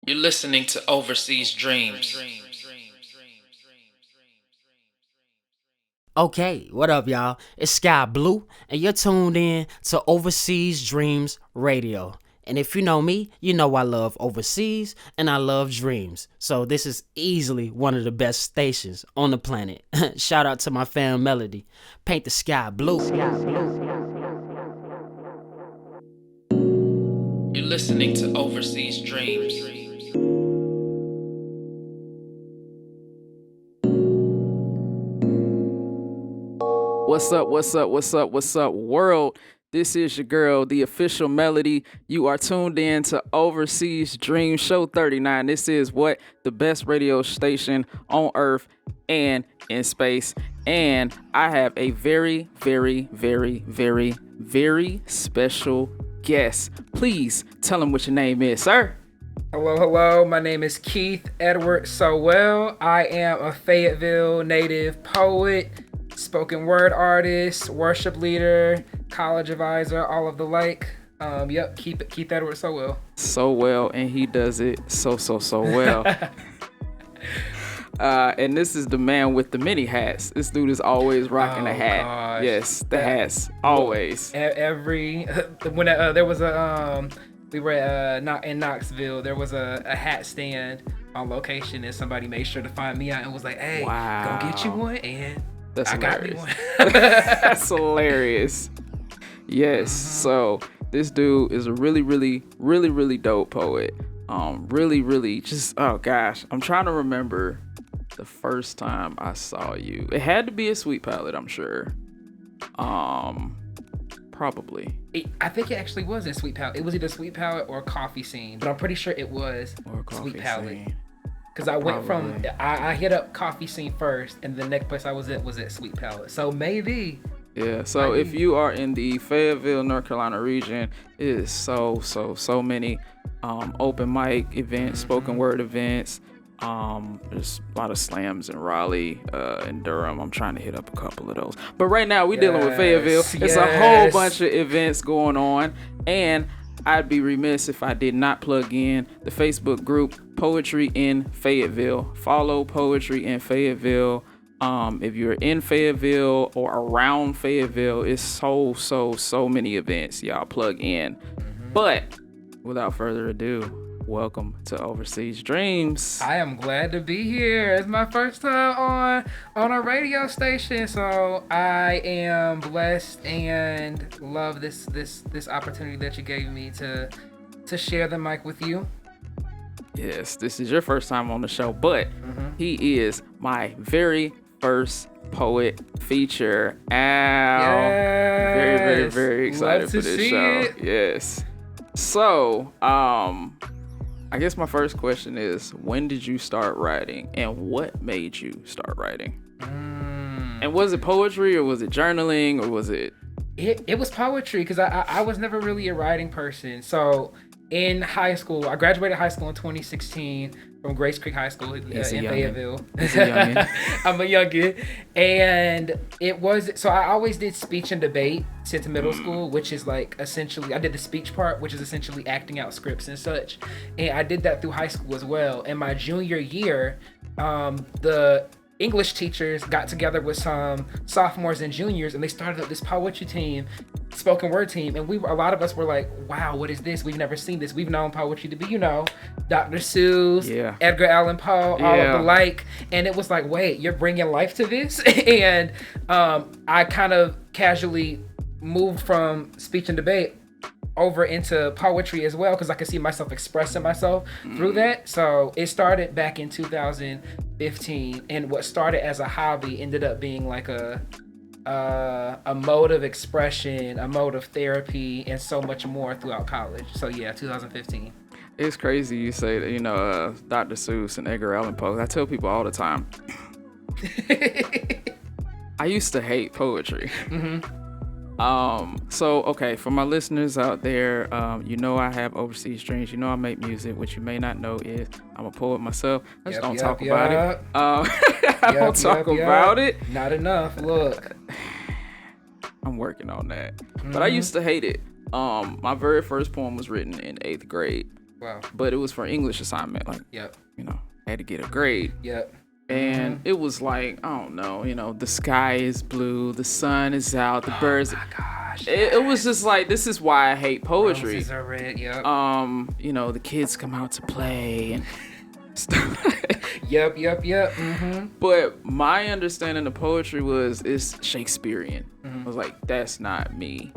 You're listening to Overseas Dreams. Okay, what up, y'all? It's Sky Blue, and you're tuned in to Overseas Dreams Radio. And if you know me, you know I love overseas and I love dreams. So this is easily one of the best stations on the planet. Shout out to my fan Melody. Paint the sky blue. You're listening to Overseas Dreams. What's up, world? This is your girl, the official Melody. You are tuned in to Overseas Dream Show 39. This is the best radio station on Earth and in space. And I have a very, very, very, very, very special guest. Please tell him what your name is, sir. Hello. My name is Keith Edward Sowell. I am a Fayetteville native poet, spoken word artist, worship leader, college advisor, all of the like. Keith Edward Sowell. So well, and he does it so well. And this is the man with the many hats. This dude is always rocking a hat. Gosh. Yes, the hats, always. When there was we were in Knoxville, there was a hat stand on location, and somebody made sure to find me out and was like, "Hey, wow. Go get you one," and that's I hilarious. got me one. That's hilarious. Yes. So this dude is a really dope poet. Really just, oh gosh, I'm trying to remember the first time I saw you. It had to be a Sweet Palette, I'm sure. Probably. I think it actually was in Sweet Palette. It was either Sweet Palette or Coffee Scene, but I'm pretty sure it was Sweet Palette. Because I went from, I hit up Coffee Scene first, and the next place I was at Sweet Palette. So maybe. Yeah, so if you are in the Fayetteville, North Carolina region, it is so many open mic events, spoken word events. There's a lot of slams in Raleigh and Durham. I'm trying to hit up a couple of those. But right now, we're dealing with Fayetteville. It's a whole bunch of events going on. And I'd be remiss if I did not plug in the Facebook group, Poetry in Fayetteville. Follow Poetry in Fayetteville. If you're in Fayetteville or around Fayetteville, it's so many events y'all plug in. But without further ado, welcome to Overseas Dreams. I am glad to be here. It's my first time on a radio station, so I am blessed and love this opportunity that you gave me to share the mic with you. Yes, this is your first time on the show, but he is my very first poet feature. Yes. Very, very excited for this show. It. Yes. So, I guess my first question is, when did you start writing, and what made you start writing? And was it poetry, or was it journaling, or was it? It was poetry, because I was never really a writing person. So in high school, I graduated high school in 2016 from Grace Creek High School in Fayetteville. I'm a youngin'. And I always did speech and debate since middle school, which is like essentially, I did the speech part, which is essentially acting out scripts and such. And I did that through high school as well. In my junior year, the English teachers got together with some sophomores and juniors, and they started up this poetry team, spoken word team, and a lot of us were like, wow, what is this? We've never seen this. We've known poetry to be, Dr. Seuss, Edgar Allan Poe, all of the like, and it was like, wait, you're bringing life to this? And I kind of casually moved from speech and debate over into poetry as well, because I could see myself expressing myself through that. So it started back in 2015, and what started as a hobby ended up being like a mode of expression, a mode of therapy, and so much more throughout college. So yeah, 2015. It's crazy you say that, Dr. Seuss and Edgar Allan Poe. I tell people all the time, I used to hate poetry. So, okay, for my listeners out there, I have overseas dreams. I make music. What you may not know is I'm a poet myself. I just don't talk about it. I don't talk about it. Not enough. Look. I'm working on that. But I used to hate it. My very first poem was written in 8th grade. Wow. But it was for English assignment. Like, Yep. you know, I had to get a grade. Yep. And it was like, I don't know, you know, the sky is blue, the sun is out, the birds. Oh my gosh. It was just like, this is why I hate poetry. Roses are red. Yep. You know, the kids come out to play and stuff. Yep. Mm-hmm. But my understanding of poetry was it's Shakespearean. I was like, that's not me.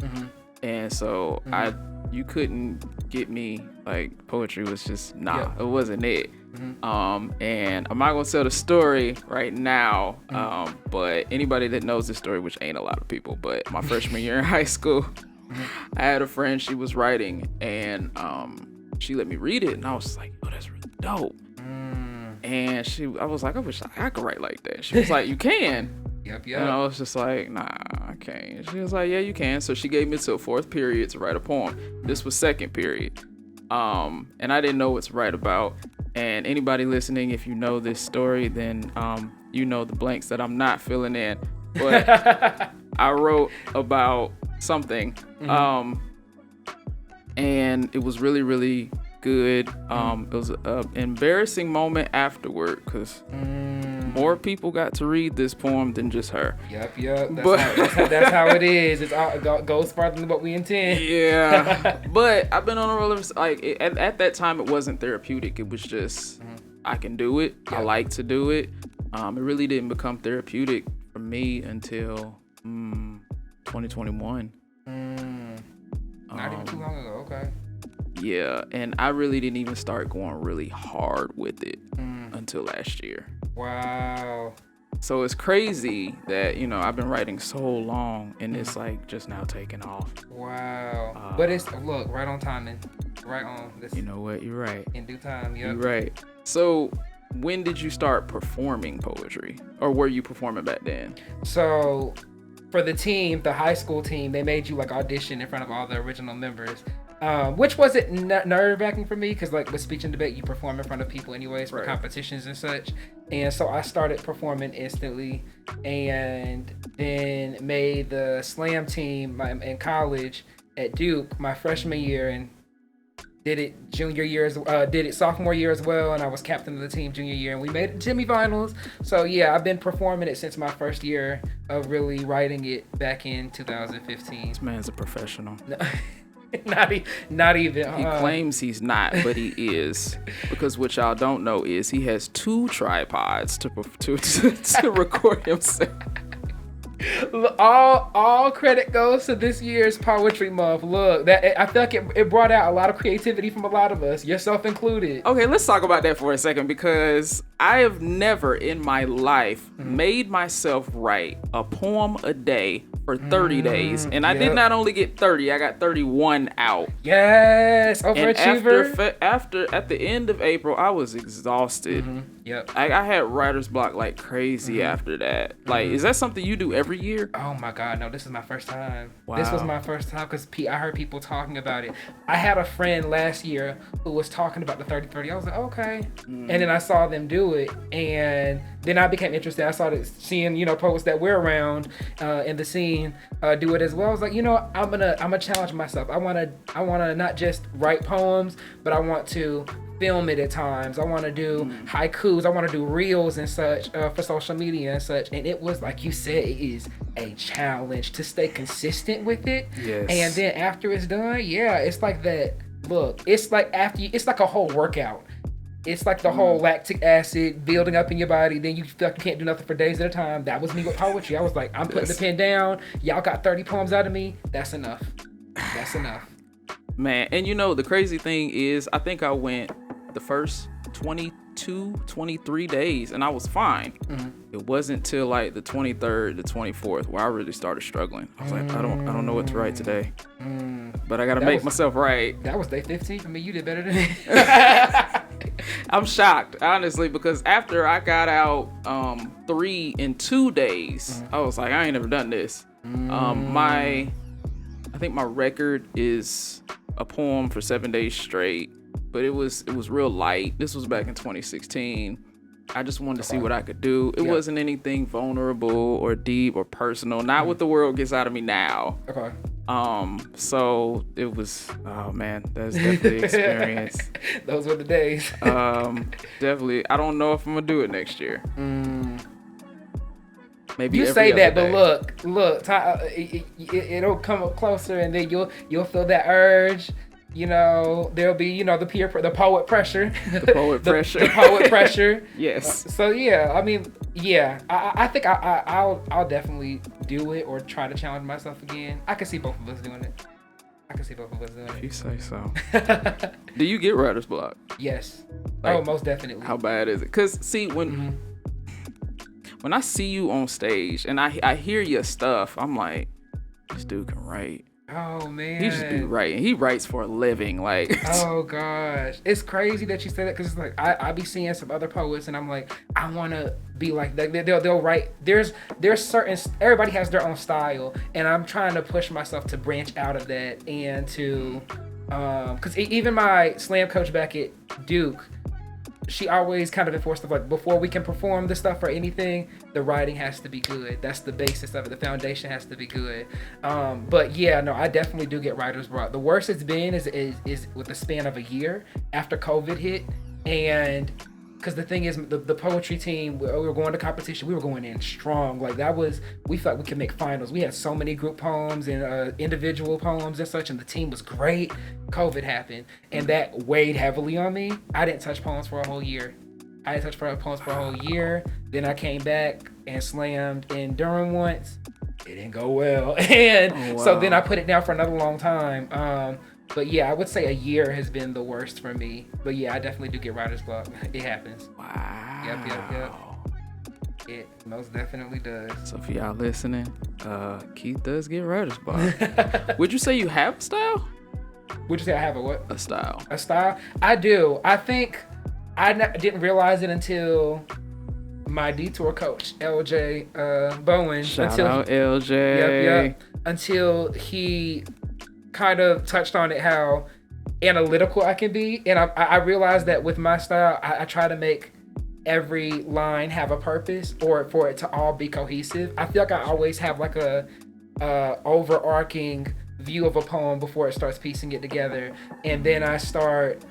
And so you couldn't get me, like, poetry was just it wasn't it. And I'm not gonna tell the story right now, but anybody that knows this story, which ain't a lot of people, but my freshman year in high school, I had a friend, she was writing, and she let me read it, and I was like, oh, that's really dope. And I was like, I wish I could write like that. She was like, you can. Yep. And I was just like, nah, I can't. She was like, yeah, you can. So she gave me till fourth period to write a poem. This was second period. And I didn't know what to write about. And anybody listening, if you know this story, then you know the blanks that I'm not filling in. But I wrote about something. And it was really, really good. It was an embarrassing moment afterward because more people got to read this poem than just her. Yep. That's how it is. It goes farther than what we intend. Yeah. But I've been on a roller, like, at that time, it wasn't therapeutic. It was just, I can do it. I like to do it. It really didn't become therapeutic for me until 2021. Not even too long ago. Okay. Yeah, and I really didn't even start going really hard with it until last year. Wow. So it's crazy that, you know, I've been writing so long and it's like just now taking off. Wow. But it's, look, right on timing. Right on. You know what? You're right. In due time, yep. You're right. So when did you start performing poetry? Or were you performing back then? So for the team, the high school team, they made you like audition in front of all the original members. Which wasn't nerve-wracking for me because, like, with speech and debate, you perform in front of people anyways for competitions and such. And so I started performing instantly, and then made the slam team in college at Duke my freshman year, and did it junior year did it sophomore year as well, and I was captain of the team junior year, and we made it to semifinals. So yeah, I've been performing it since my first year of really writing it back in 2015. This man's a professional. Not even. He claims he's not, but he is. Because what y'all don't know is he has 2 tripods to record himself. All credit goes to this year's Poetry Month. Look, that I feel like it brought out a lot of creativity from a lot of us, yourself included. Okay, let's talk about that for a second, because I have never in my life made myself write a poem a day for 30 days, and I did not only get 30, I got 31 out. Yes, overachiever. And at the end of April, I was exhausted. Yep. I had writer's block like crazy after that. Like, is that something you do every year? Oh my God, no, this is my first time. Wow. This was my first time because I heard people talking about it. I had a friend last year who was talking about the 30-30. I was like, okay. And then I saw them do it, and then I became interested. I started seeing, poets that we're around in the scene do it as well. I was like, I'm gonna challenge myself. I wanna not just write poems, but I want to film it at times. I want to do haikus. I want to do reels and such for social media and such. And it was, like you said, it is a challenge to stay consistent with it. Yes. And then after it's done, it's like that. Look, it's like it's like a whole workout. It's like the whole lactic acid building up in your body. Then you feel like you can't do nothing for days at a time. That was me with poetry. I was like, I'm putting the pen down. Y'all got 30 poems out of me. That's enough. That's enough. Man, and the crazy thing is, I think I went the first 22, 23 days and I was fine. It wasn't till like the 23rd, the 24th where I really started struggling. I was like, I don't know what to write today. But I gotta make myself right. That was day 15 for me. You did better than me. I'm shocked, honestly, because after I got out 3 in 2 days, I was like, I ain't never done this. I think my record is a poem for 7 days straight, but it was real light. This was back in 2016. I just wanted to see what I could do. It wasn't anything vulnerable or deep or personal. Not what the world gets out of me now. Okay. So it was, oh man, that's definitely experience. Those were the days. Definitely. I don't know if I'm gonna do it next year. Maybe you every say other that, day. but look, it'll come up closer, and then you'll feel that urge. You know, there'll be, the the poet pressure. The poet pressure. The poet pressure. Yes. So yeah, I mean, yeah, I think I'll definitely do it or try to challenge myself again. I can see both of us doing it. If you say so. Do you get writer's block? Yes. Like, most definitely. How bad is it? Because see, when I see you on stage and I hear your stuff, I'm like, this dude can write. Oh man, he just be writing. He writes for a living, like. Oh gosh, it's crazy that you say that, because it's like I be seeing some other poets and I'm like, I want to be like that. They'll write. There's certain, everybody has their own style, and I'm trying to push myself to branch out of that and to, because even my slam coach back at Duke, she always kind of enforced the, like, before we can perform the stuff or anything, the writing has to be good. That's the basis of it. The foundation has to be good. But yeah, no, I definitely do get writer's block. The worst it's been is with the span of a year after COVID hit, and because the thing is, the poetry team, we were going to competition. We were going in strong. Like we felt we could make finals. We had so many group poems and individual poems and such, and the team was great. COVID happened, and that weighed heavily on me. I didn't touch poems for a whole year. Then I came back and slammed in Durham once. It didn't go well, and so then I put it down for another long time. But yeah, I would say a year has been the worst for me. But yeah, I definitely do get writer's block. It happens. Wow. Yep. It most definitely does. So for y'all listening, Keith does get writer's block. Would you say you have a style? Would you say I have a what? A style. A style? I do. I think I didn't realize it until my detour coach, LJ Bowen. Shout out LJ. Yep. Until he kind of touched on it, how analytical I can be, and I realized that with my style, I try to make every line have a purpose, or for it to all be cohesive. I feel like I always have like a overarching view of a poem before it starts piecing it together, and then I start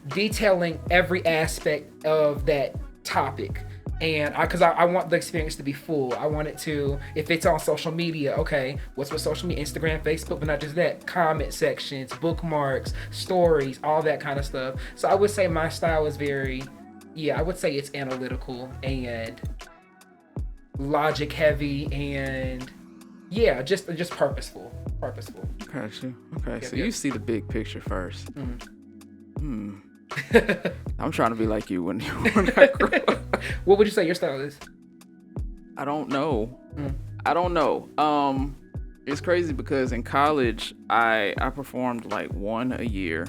detailing every aspect of that topic. And because I want the experience to be full. I want it to, if it's on social media, okay, what's with social media? Instagram, Facebook, but not just that. Comment sections, bookmarks, stories, all that kind of stuff. So I would say my style is I would say it's analytical and logic heavy, and yeah, just purposeful. Gotcha. Okay, so you see the big picture first. I'm trying to be like you when I grow up. What would you say your style is? I don't know. It's crazy because in college I performed like one a year.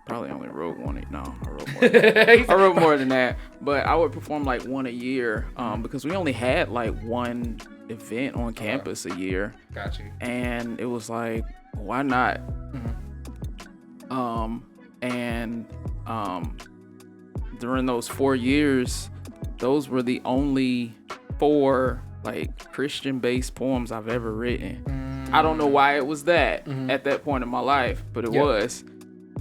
Probably only wrote one. No, I wrote more. I wrote more than that, but I would perform like one a year because we only had like one event on campus a year. Got you. And it was like, why not? And during those 4 years, those were the only 4 like Christian-based poems I've ever written. I don't know why it was that at that point in my life, but it was.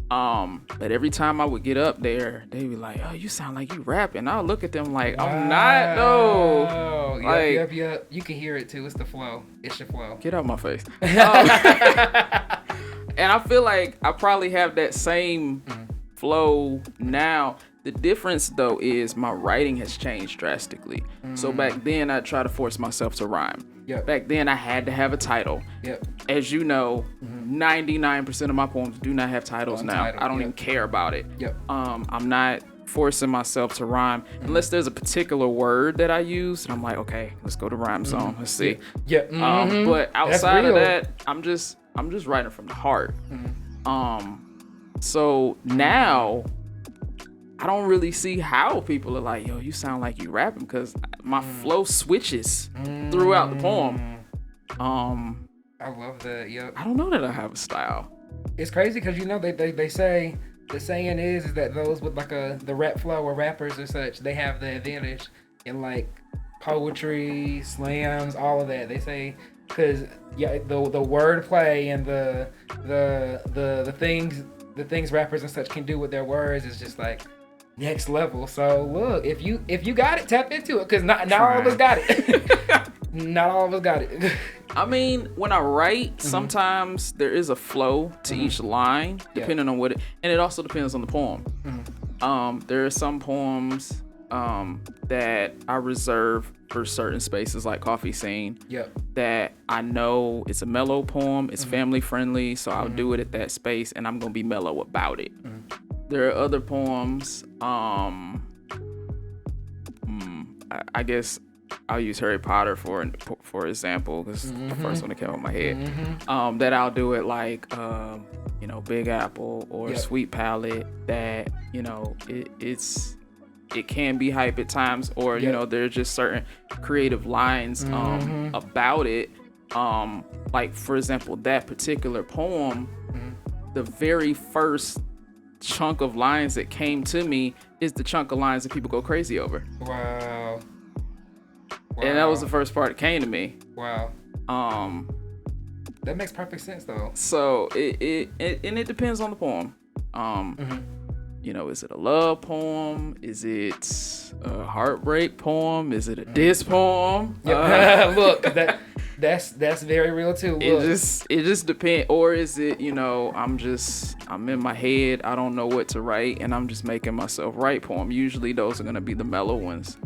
But every time I would get up there, they'd be like, "Oh, you sound like you rapping." I'll look at them like, "I'm not, though." Oh, Like, yep. You can hear it too. It's the flow. It's your flow. Get out my face. And I feel like I probably have that same flow now. The difference, though, is my writing has changed drastically. So back then, I try to force myself to rhyme. Yep. Back then, I had to have a title. Yep. As you know, 99% of my poems do not have titles now. I don't even care about it. Yep. I'm not forcing myself to rhyme unless there's a particular word that I use, and I'm like, okay, let's go to rhyme song. Let's see. Yeah. But outside of that, I'm just writing from the heart. So now I don't really see how people are like, yo, you sound like you rapping, because my flow switches throughout the poem. I love that. Yep. I don't know that I have a style. It's crazy because they say, the saying is that those with like the rap flow or rappers or such, they have the advantage in like poetry, slams, all of that. They say because the wordplay and the things rappers and such can do with their words is just like next level. So look, if you got it, tap into it, because not all of us got it. Not all of us got it. I mean, when I write, sometimes there is a flow to each line, depending on what it, and it also depends on the poem. There are some poems that I reserve for certain spaces, like Coffee Scene. That I know it's a mellow poem, it's family friendly, so I'll do it at that space, and I'm gonna be mellow about it. There are other poems. I guess I'll use Harry Potter for example, because the first one that came out of my head. That I'll do it like Big Apple or Sweet Palette. That it can be hype at times, or there's just certain creative lines about it. Like for example, that particular poem, the very first chunk of lines that came to me is the chunk of lines that people go crazy over. Wow. And that was the first part that came to me. Wow. That makes perfect sense though. So it depends on the poem. Is it a love poem? Is it a heartbreak poem? Is it a diss poem? Look, that's very real too. Look. It just depends. Or is it, I'm in my head, I don't know what to write, and I'm just making myself write poem. Usually those are gonna be the mellow ones.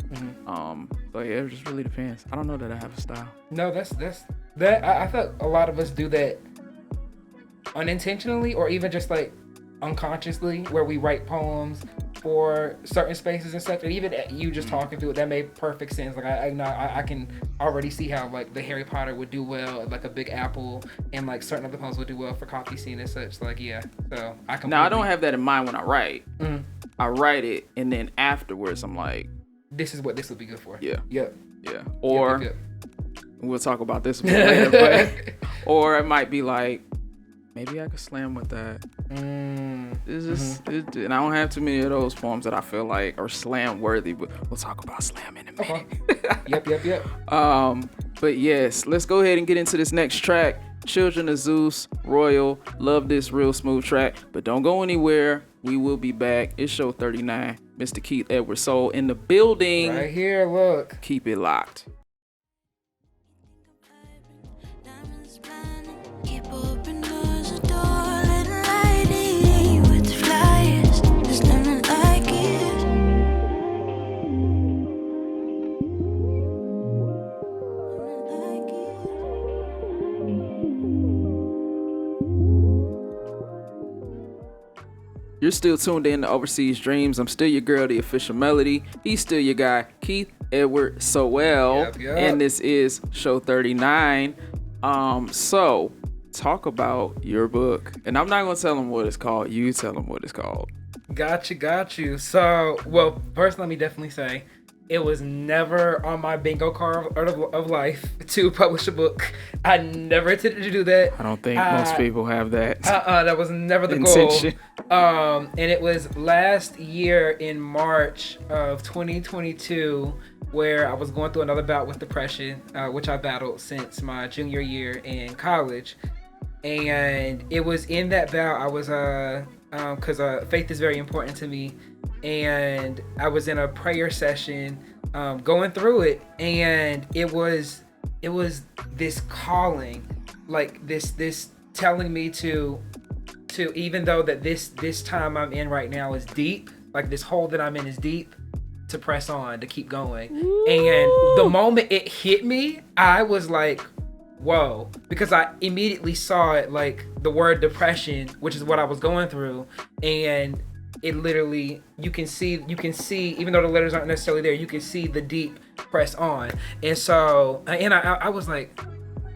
But yeah, it just really depends. I don't know that I have a style. No, that's that. I thought a lot of us do that unintentionally, or even just like unconsciously, where we write poems for certain spaces and stuff. And even you just talking through it, that made perfect sense. Like I can already see how like the Harry Potter would do well, like a Big Apple, and like certain other poems would do well for Coffee Scene and such. Like so now I don't have that in mind when I write. I write it, and then afterwards I'm like, this is what this would be good for. Yeah. Or we'll talk about this a bit later, but or it might be like, maybe I could slam with that. It's just, and I don't have too many of those poems that I feel like are slam worthy, but we'll talk about slam in a minute. Yep. But yes, let's go ahead and get into this next track. Children of Zeus, Royal. Love this real smooth track, but don't go anywhere. We will be back. It's show 39. Mr. Keith Edward Sowell in the building. Right here, look. Keep it locked. You're still tuned in to Overseas Dreams. I'm still your girl, the official Melody. He's still your guy, Keith Edward Sowell. Yep. And this is show 39. So talk about your book. And I'm not going to tell them what it's called. You tell them what it's called. Got you. So, well, first let me definitely say, it was never on my bingo card of life to publish a book. I never intended to do that. I don't think most people have that. That was never the intention. Goal. And it was last year in March of 2022 where I was going through another bout with depression, which I battled since my junior year in college. And it was in that bout I was, because faith is very important to me. And I was in a prayer session going through it, and it was this calling, like this telling me to even though that this time I'm in right now is deep, like this hole that I'm in is deep, to press on, to keep going. Ooh. And the moment it hit me, I was like, whoa, because I immediately saw it, like the word depression, which is what I was going through, and it literally, you can see, even though the letters aren't necessarily there, you can see the deep press on. And so, and I was like,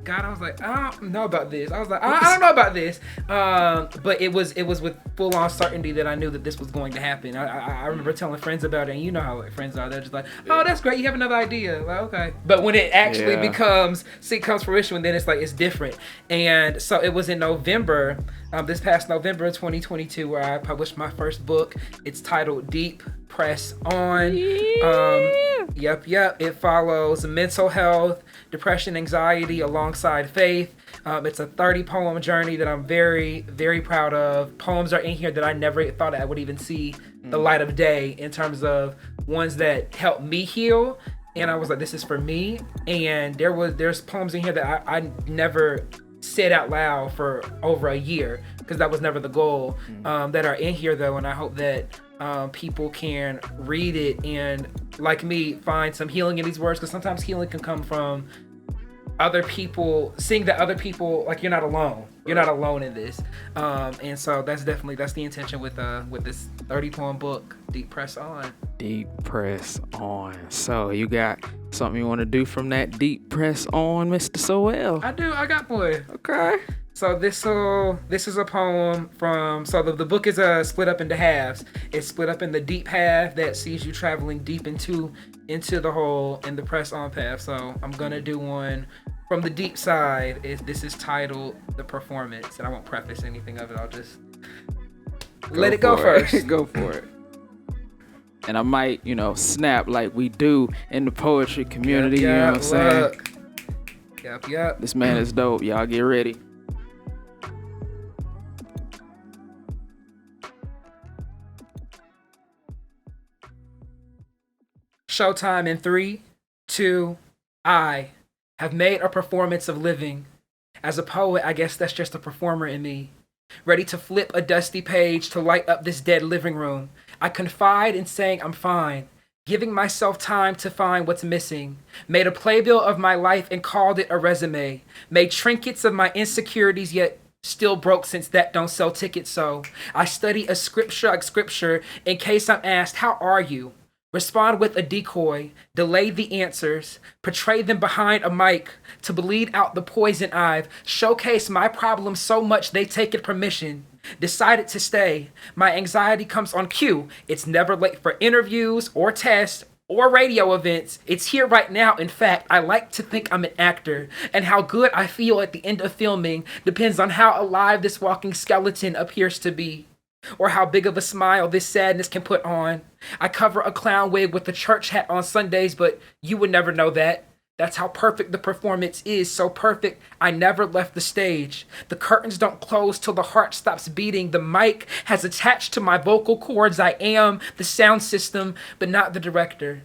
God, I was like, I don't know about this. I was like, I don't know about this. But it was with full on certainty that I knew that this was going to happen. I remember telling friends about it, and you know how friends are. They're just like, oh, that's great. You have another idea. Like, okay. But when it actually comes fruition, then it's like, it's different. And so it was in November, this past November of 2022, where I published my first book. It's titled Deep, Press On. Yep. It follows mental health, depression, anxiety alongside faith. It's a 30 poem journey that I'm very, very proud of. Poems are in here that I never thought I would even see the light of day, in terms of ones that helped me heal. And I was like, this is for me. And there's poems in here that I never said out loud for over a year, because that was never the goal, that are in here though. And I hope that people can read it and, like me, find some healing in these words, because sometimes healing can come from other people, seeing that other people, like, you're not alone. You're not alone in this. And so that's the intention with this 30 poem book, Deep Press On. Deep Press On. So you got something you want to do from that Deep Press On, Mr. Sowell? I do. I got one. Okay. So this is a poem from, so the book is split up into halves. It's split up in the deep half that sees you traveling deep into the hole in the press on path. So I'm gonna do one from the deep side. This is titled The Performance, and I won't preface anything of it. I'll just let it go first. Go for it. And I might, snap like we do in the poetry community. You know what I'm saying? Yep. This man is dope. Y'all get ready. Showtime in 3, 2, I have made a performance of living. As a poet, I guess that's just a performer in me. Ready to flip a dusty page to light up this dead living room. I confide in saying I'm fine, giving myself time to find what's missing. Made a playbill of my life and called it a resume. Made trinkets of my insecurities, yet still broke since that don't sell tickets. So I study a scripture in case I'm asked, how are you? Respond with a decoy, delay the answers, portray them behind a mic to bleed out the poison I've showcased my problems so much they take it permission. Decided to stay. My anxiety comes on cue. It's never late for interviews or tests or radio events. It's here right now. In fact, I like to think I'm an actor, and how good I feel at the end of filming depends on how alive this walking skeleton appears to be, or how big of a smile this sadness can put on. I cover a clown wig with a church hat on Sundays, but you would never know that. That's how perfect the performance is, so perfect I never left the stage. The curtains don't close till the heart stops beating. The mic has attached to my vocal cords. I am the sound system, but not the director.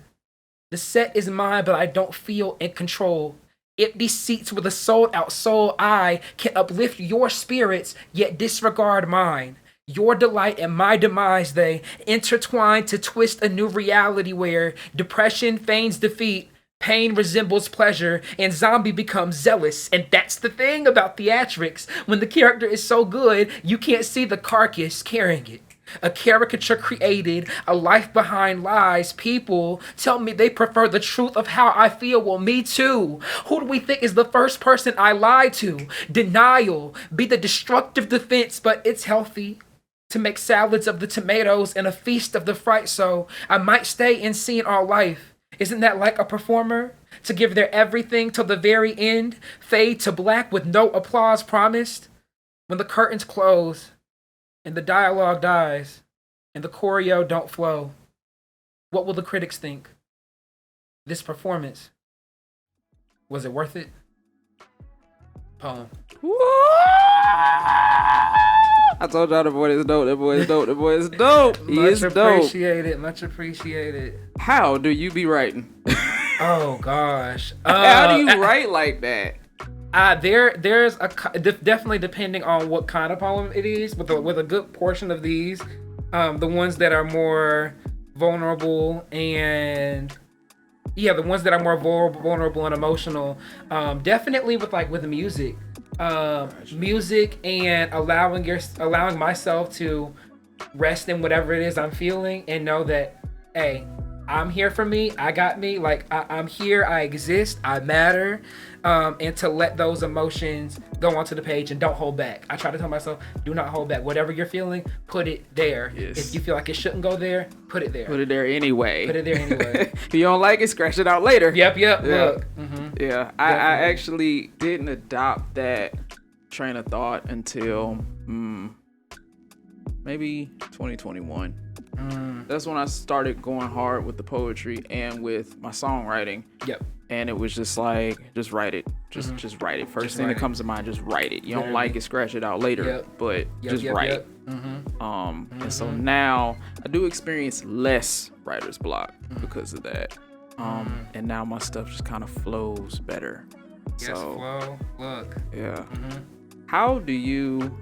The set is mine, but I don't feel in control. Empty seats with a sold out soul. I can uplift your spirits, yet disregard mine. Your delight and my demise, they intertwine to twist a new reality where depression feigns defeat, pain resembles pleasure, and zombie becomes zealous. And that's the thing about theatrics. When the character is so good, you can't see the carcass carrying it. A caricature created, a life behind lies. People tell me they prefer the truth of how I feel. Well, me too. Who do we think is the first person I lied to? Denial be the destructive defense, but it's healthy to make salads of the tomatoes and a feast of the fright. So I might stay in scene all life. Isn't that like a performer? To give their everything till the very end, fade to black with no applause promised. When the curtains close and the dialogue dies and the choreo don't flow, what will the critics think? This performance, was it worth it? Poem. I told y'all the boy is dope. That boy is dope. That boy is dope. He is dope. Much appreciated. How do you be writing? Oh gosh. How do you write like that? There's definitely, depending on what kind of poem it is, with a good portion of these, the ones that are more vulnerable and the ones that are more vulnerable and emotional, definitely with music. Music and allowing myself to rest in whatever it is I'm feeling and know that, hey, I'm here for me. I got me. Like I'm here. I exist. I matter. And to let those emotions go onto the page and don't hold back. I try to tell myself, do not hold back. Whatever you're feeling, put it there. Yes. If you feel like it shouldn't go there, put it there. Put it there anyway. If you don't like it, scratch it out later. Yep. Yeah. Look. Mm-hmm. Yeah. I actually didn't adopt that train of thought until maybe 2021. That's when I started going hard with the poetry and with my songwriting. Yep. And it was just like, just write it. Just write it. First thing that comes to mind, just write it. You don't like it, scratch it out later, but just write it. And so now I do experience less writer's block because of that. And now my stuff just kind of flows better. Yes, flow. Look. Yeah. How do you,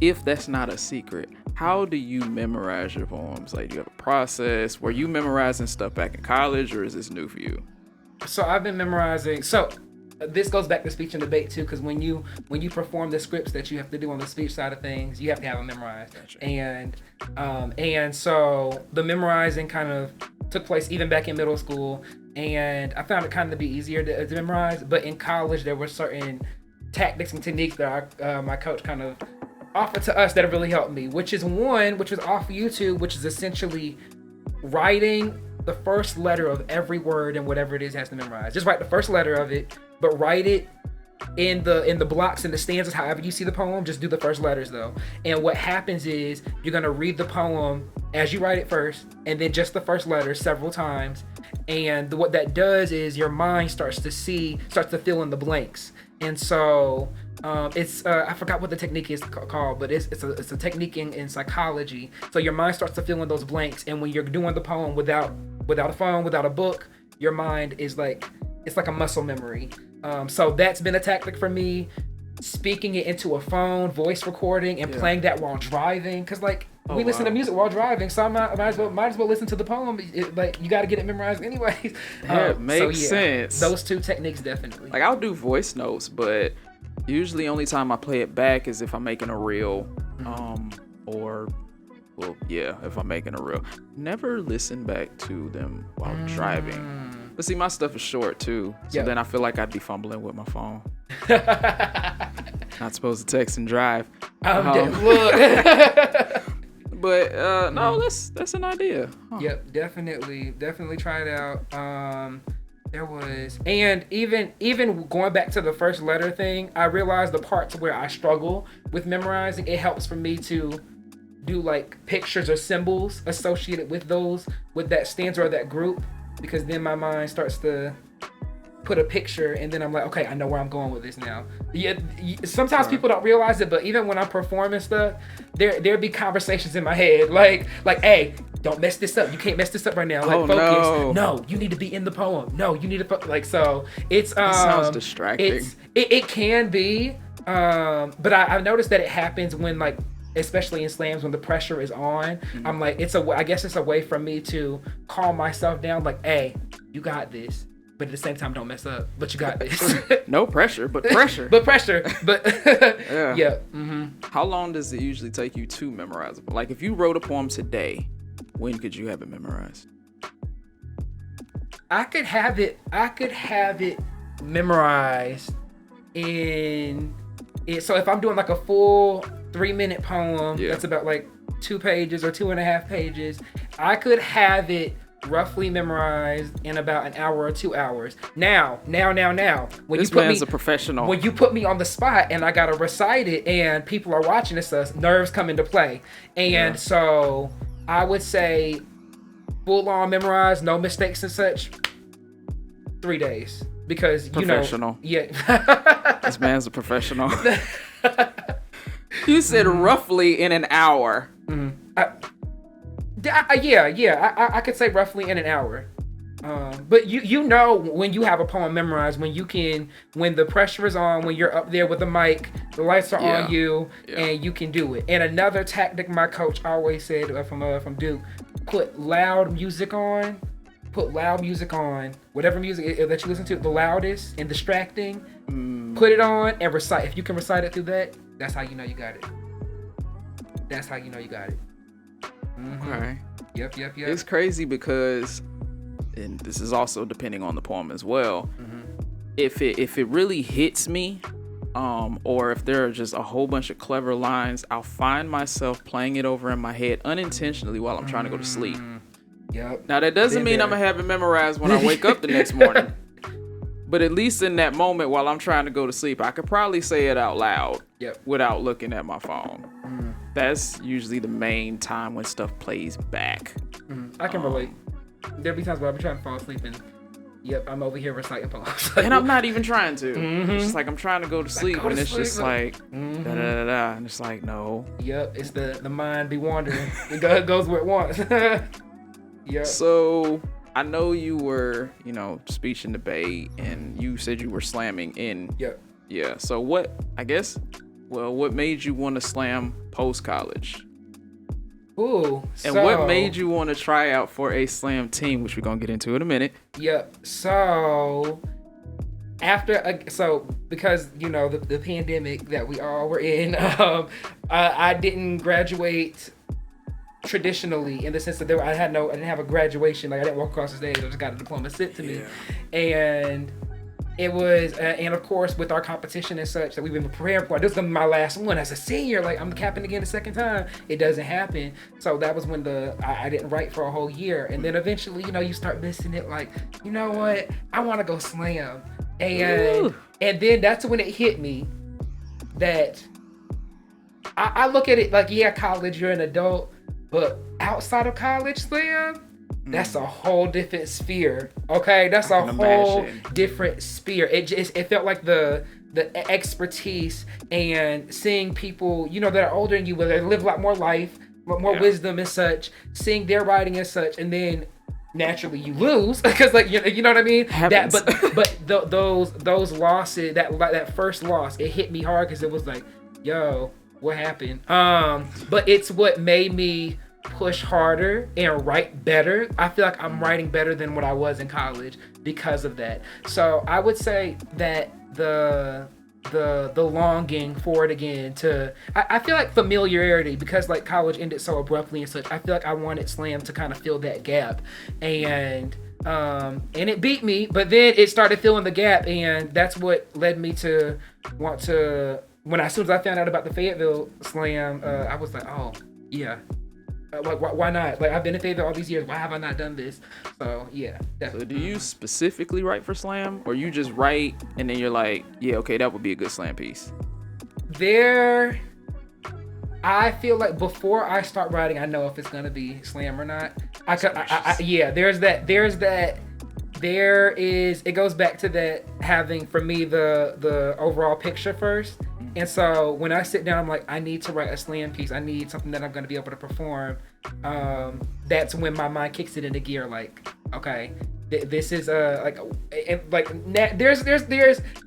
if that's not a secret, how do you memorize your poems? Like, do you have a process? Were you memorizing stuff back in college, or is this new for you? So I've been memorizing. So this goes back to speech and debate too, because when you perform the scripts that you have to do on the speech side of things, you have to have them memorized. Gotcha. And so the memorizing kind of took place even back in middle school, and I found it kind of to be easier to memorize. But in college, there were certain tactics and techniques that my coach kind of offered to us that have really helped me, which was off YouTube, which is essentially writing the first letter of every word and whatever it is has to memorize. Just write the first letter of it, but write it in the blocks and the stanzas, however you see the poem. Just do the first letters though. And what happens is you're gonna read the poem as you write it first, and then just the first letter several times. And what that does is your mind starts to fill in the blanks. And so it's I forgot what the technique is called, but it's a technique in psychology. So your mind starts to fill in those blanks, and when you're doing the poem without a phone, without a book, your mind is like, it's like a muscle memory. So that's been a tactic for me. Speaking it into a phone, voice recording, and playing that while driving, because we listen to music while driving, so I might as well listen to the poem. You got to get it memorized anyways. It makes sense. Those two techniques definitely. Like, I'll do voice notes, but usually only time I play it back is if I'm making a reel, if I'm making a reel. Never listen back to them while driving. But see, my stuff is short too, so then I feel like I'd be fumbling with my phone. Not supposed to text and drive. But no, that's an idea. Huh. Yep, definitely try it out. There was, and even going back to the first letter thing, I realized the parts where I struggle with memorizing, it helps for me to do like pictures or symbols associated with that stanza or that group, because then my mind starts to put a picture, and then I'm like, okay, I know where I'm going with this now. Yeah, sometimes people don't realize it, but even when I'm performing stuff, there'd be conversations in my head like, hey, don't mess this up. You can't mess this up right now. Like, focus. No, you need to be in the poem. No, you need to so it's that sounds distracting. It can be, but I noticed that it happens when, like, especially in slams, when the pressure is on. I'm like, I guess it's a way for me to calm myself down. Like, hey, you got this. But at the same time, don't mess up. But you got this. No pressure, but pressure. But yeah. How long does it usually take you to memorize it? Like, if you wrote a poem today, when could you have it memorized? I could have it memorized in it. So if I'm doing like a full 3-minute poem, that's about like 2 pages or 2.5 pages, I could have it roughly memorized in about an hour or 2 hours. Now, when this man's a professional. When you put me on the spot and I gotta recite it and people are watching this, nerves come into play. And so I would say full on memorized, no mistakes and such, 3 days. Because professional. This man's a professional. You said roughly in an hour. I could say roughly in an hour. But you know when you have a poem memorized, when the pressure is on, when you're up there with the mic, the lights are on you, and you can do it. And another tactic my coach always said from Duke, put loud music on, whatever music that you listen to, the loudest and distracting, put it on and recite. If you can recite it through that, that's how you know you got it. Okay. Yep. It's crazy because, and this is also depending on the poem as well. If it really hits me, or if there are just a whole bunch of clever lines, I'll find myself playing it over in my head unintentionally while I'm trying to go to sleep. Yep. Now that doesn't mean I'm gonna have it memorized when I wake up the next morning. But at least in that moment while I'm trying to go to sleep, I could probably say it out loud without looking at my phone. that's usually the main time when stuff plays back. I can relate. There'll be times where I'll be trying to fall asleep and I'm over here reciting poems. And I'm not even trying to. It's just like I'm trying to go to sleep, and it's just like da da da da, and it's like no. Yep, it's the mind be wandering. It goes where it wants. Yep. So I know you were, speech and debate, and you said you were slamming in. Yep. Yeah. So what made you want to slam post college? Ooh. And what made you want to try out for a slam team, which we're gonna get into in a minute? Yep. So because the pandemic that we all were in, I didn't graduate traditionally in the sense that I didn't have a graduation. Like I didn't walk across the stage. I just got a diploma sent to me, and it was, and of course with our competition and such that we've been preparing for, this is gonna be my last one as a senior. Like I'm capping again the second time. It doesn't happen. So that was when I didn't write for a whole year, and then eventually you start missing it. Like you know what, I want to go slam, and then that's when it hit me that I look at it like college, you're an adult. But outside of college slam, that's a whole different sphere. Okay, that's a whole different sphere. It felt like the expertise and seeing people, that are older than you, where they live a lot more life, more wisdom and such, seeing their writing and such, and then naturally you lose because you know what I mean. Happens. Those losses, that first loss, it hit me hard because it was like, yo. What happened? But it's what made me push harder and write better. I feel like I'm writing better than what I was in college because of that. So I would say that the longing for it again I feel like familiarity, because like college ended so abruptly and such. I feel like I wanted slam to kind of fill that gap, and it beat me, but then it started filling the gap, and that's what led me to want to. As soon as I found out about the Fayetteville Slam, I was like, oh, yeah. Why not? Like, I've been in Fayetteville all these years. Why have I not done this? So, yeah, definitely. So do you specifically write for slam, or you just write and then you're like, yeah, okay, that would be a good slam piece? I feel like before I start writing, I know if it's going to be slam or not. It goes back to that having, for me, the overall picture first. And so when I sit down, I'm like, I need to write a slam piece. I need something that I'm going to be able to perform. That's when my mind kicks it into gear. Like, okay, this is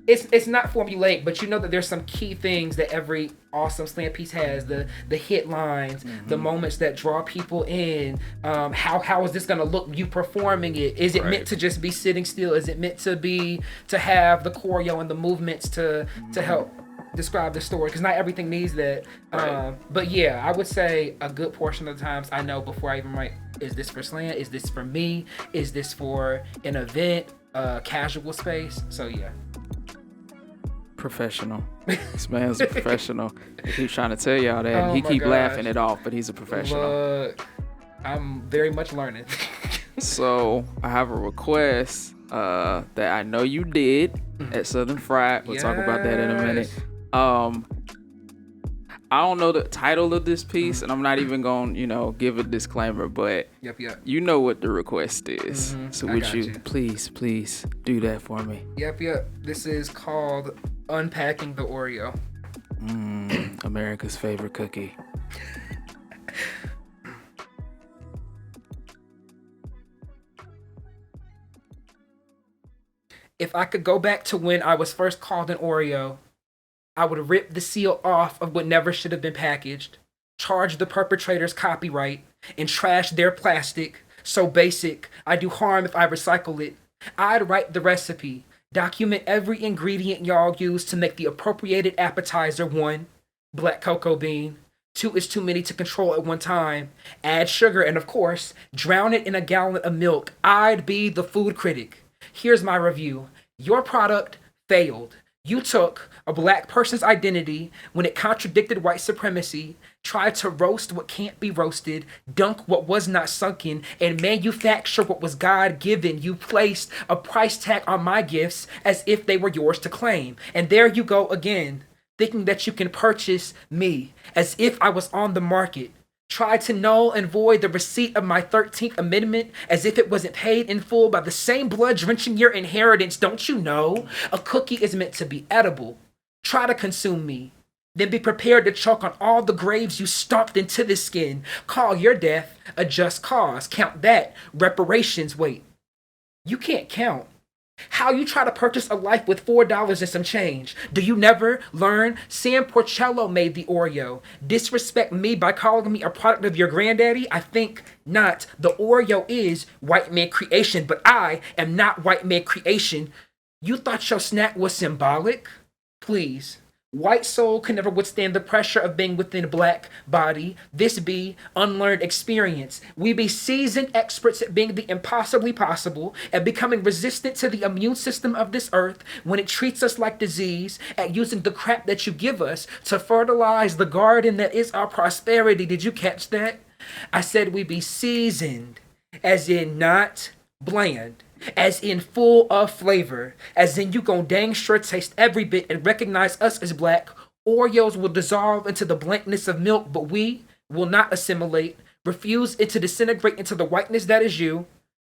it's not formulaic, but that there's some key things that every awesome slam piece has. The hit lines, the moments that draw people in. How is this going to look? You performing it? Is it meant to just be sitting still? Is it meant to have the choreo and the movements to help describe the story? Because not everything needs that. But yeah, I would say a good portion of the times I know before I even write, is this for slam? Is this for me? Is this for an event, casual space? So yeah. Professional. This man's a professional. He keeps trying to tell y'all that, and he keep laughing it off, but he's a professional. Look, I'm very much learning. So I have a request that I know you did at Southern Fried. We'll talk about that in a minute. I don't know the title of this piece, and I'm not even going to give a disclaimer, but you know what the request is. So would you please do that for me? Yep. This is called Unpacking the Oreo. America's favorite cookie. If I could go back to when I was first called an Oreo, I would rip the seal off of what never should have been packaged, charge the perpetrator's copyright, and trash their plastic. So basic, I do harm if I recycle it. I'd write the recipe, document every ingredient y'all use to make the appropriated appetizer. 1, black cocoa bean. 2 is too many to control at one time. Add sugar and, of course, drown it in a gallon of milk. I'd be the food critic. Here's my review. Your product failed. You took a black person's identity when it contradicted white supremacy, tried to roast what can't be roasted, dunk what was not sunken, and manufacture what was God-given. You placed a price tag on my gifts as if they were yours to claim. And there you go again. thinking that you can purchase me as if I was on the market. Try to null and void the receipt of my 13th Amendment as if it wasn't paid in full by the same blood drenching your inheritance. Don't you know? A cookie is meant to be edible. Try to consume me. Then be prepared to choke on all the graves you stomped into the skin. Call your death a just cause. Count that. Reparations. Wait. You can't count. How you try to purchase a life with $4 and some change. Do you never learn? Sam Porcello made the Oreo. Disrespect me by calling me a product of your granddaddy? I think not. The Oreo is white man creation, but I am not white man creation. You thought your snack was symbolic? Please. White soul can never withstand the pressure of being within black body. This be unlearned experience. We be seasoned experts at being the impossibly possible, at becoming resistant to the immune system of this earth when it treats us like disease, at using the crap that you give us to fertilize the garden that is our prosperity. Did you catch that? I said we be seasoned, as in not bland. As in full of flavor, as in you gon' dang sure taste every bit and recognize us as black. Oreos will dissolve into the blankness of milk, but we will not assimilate, refuse it to disintegrate into the whiteness that is you,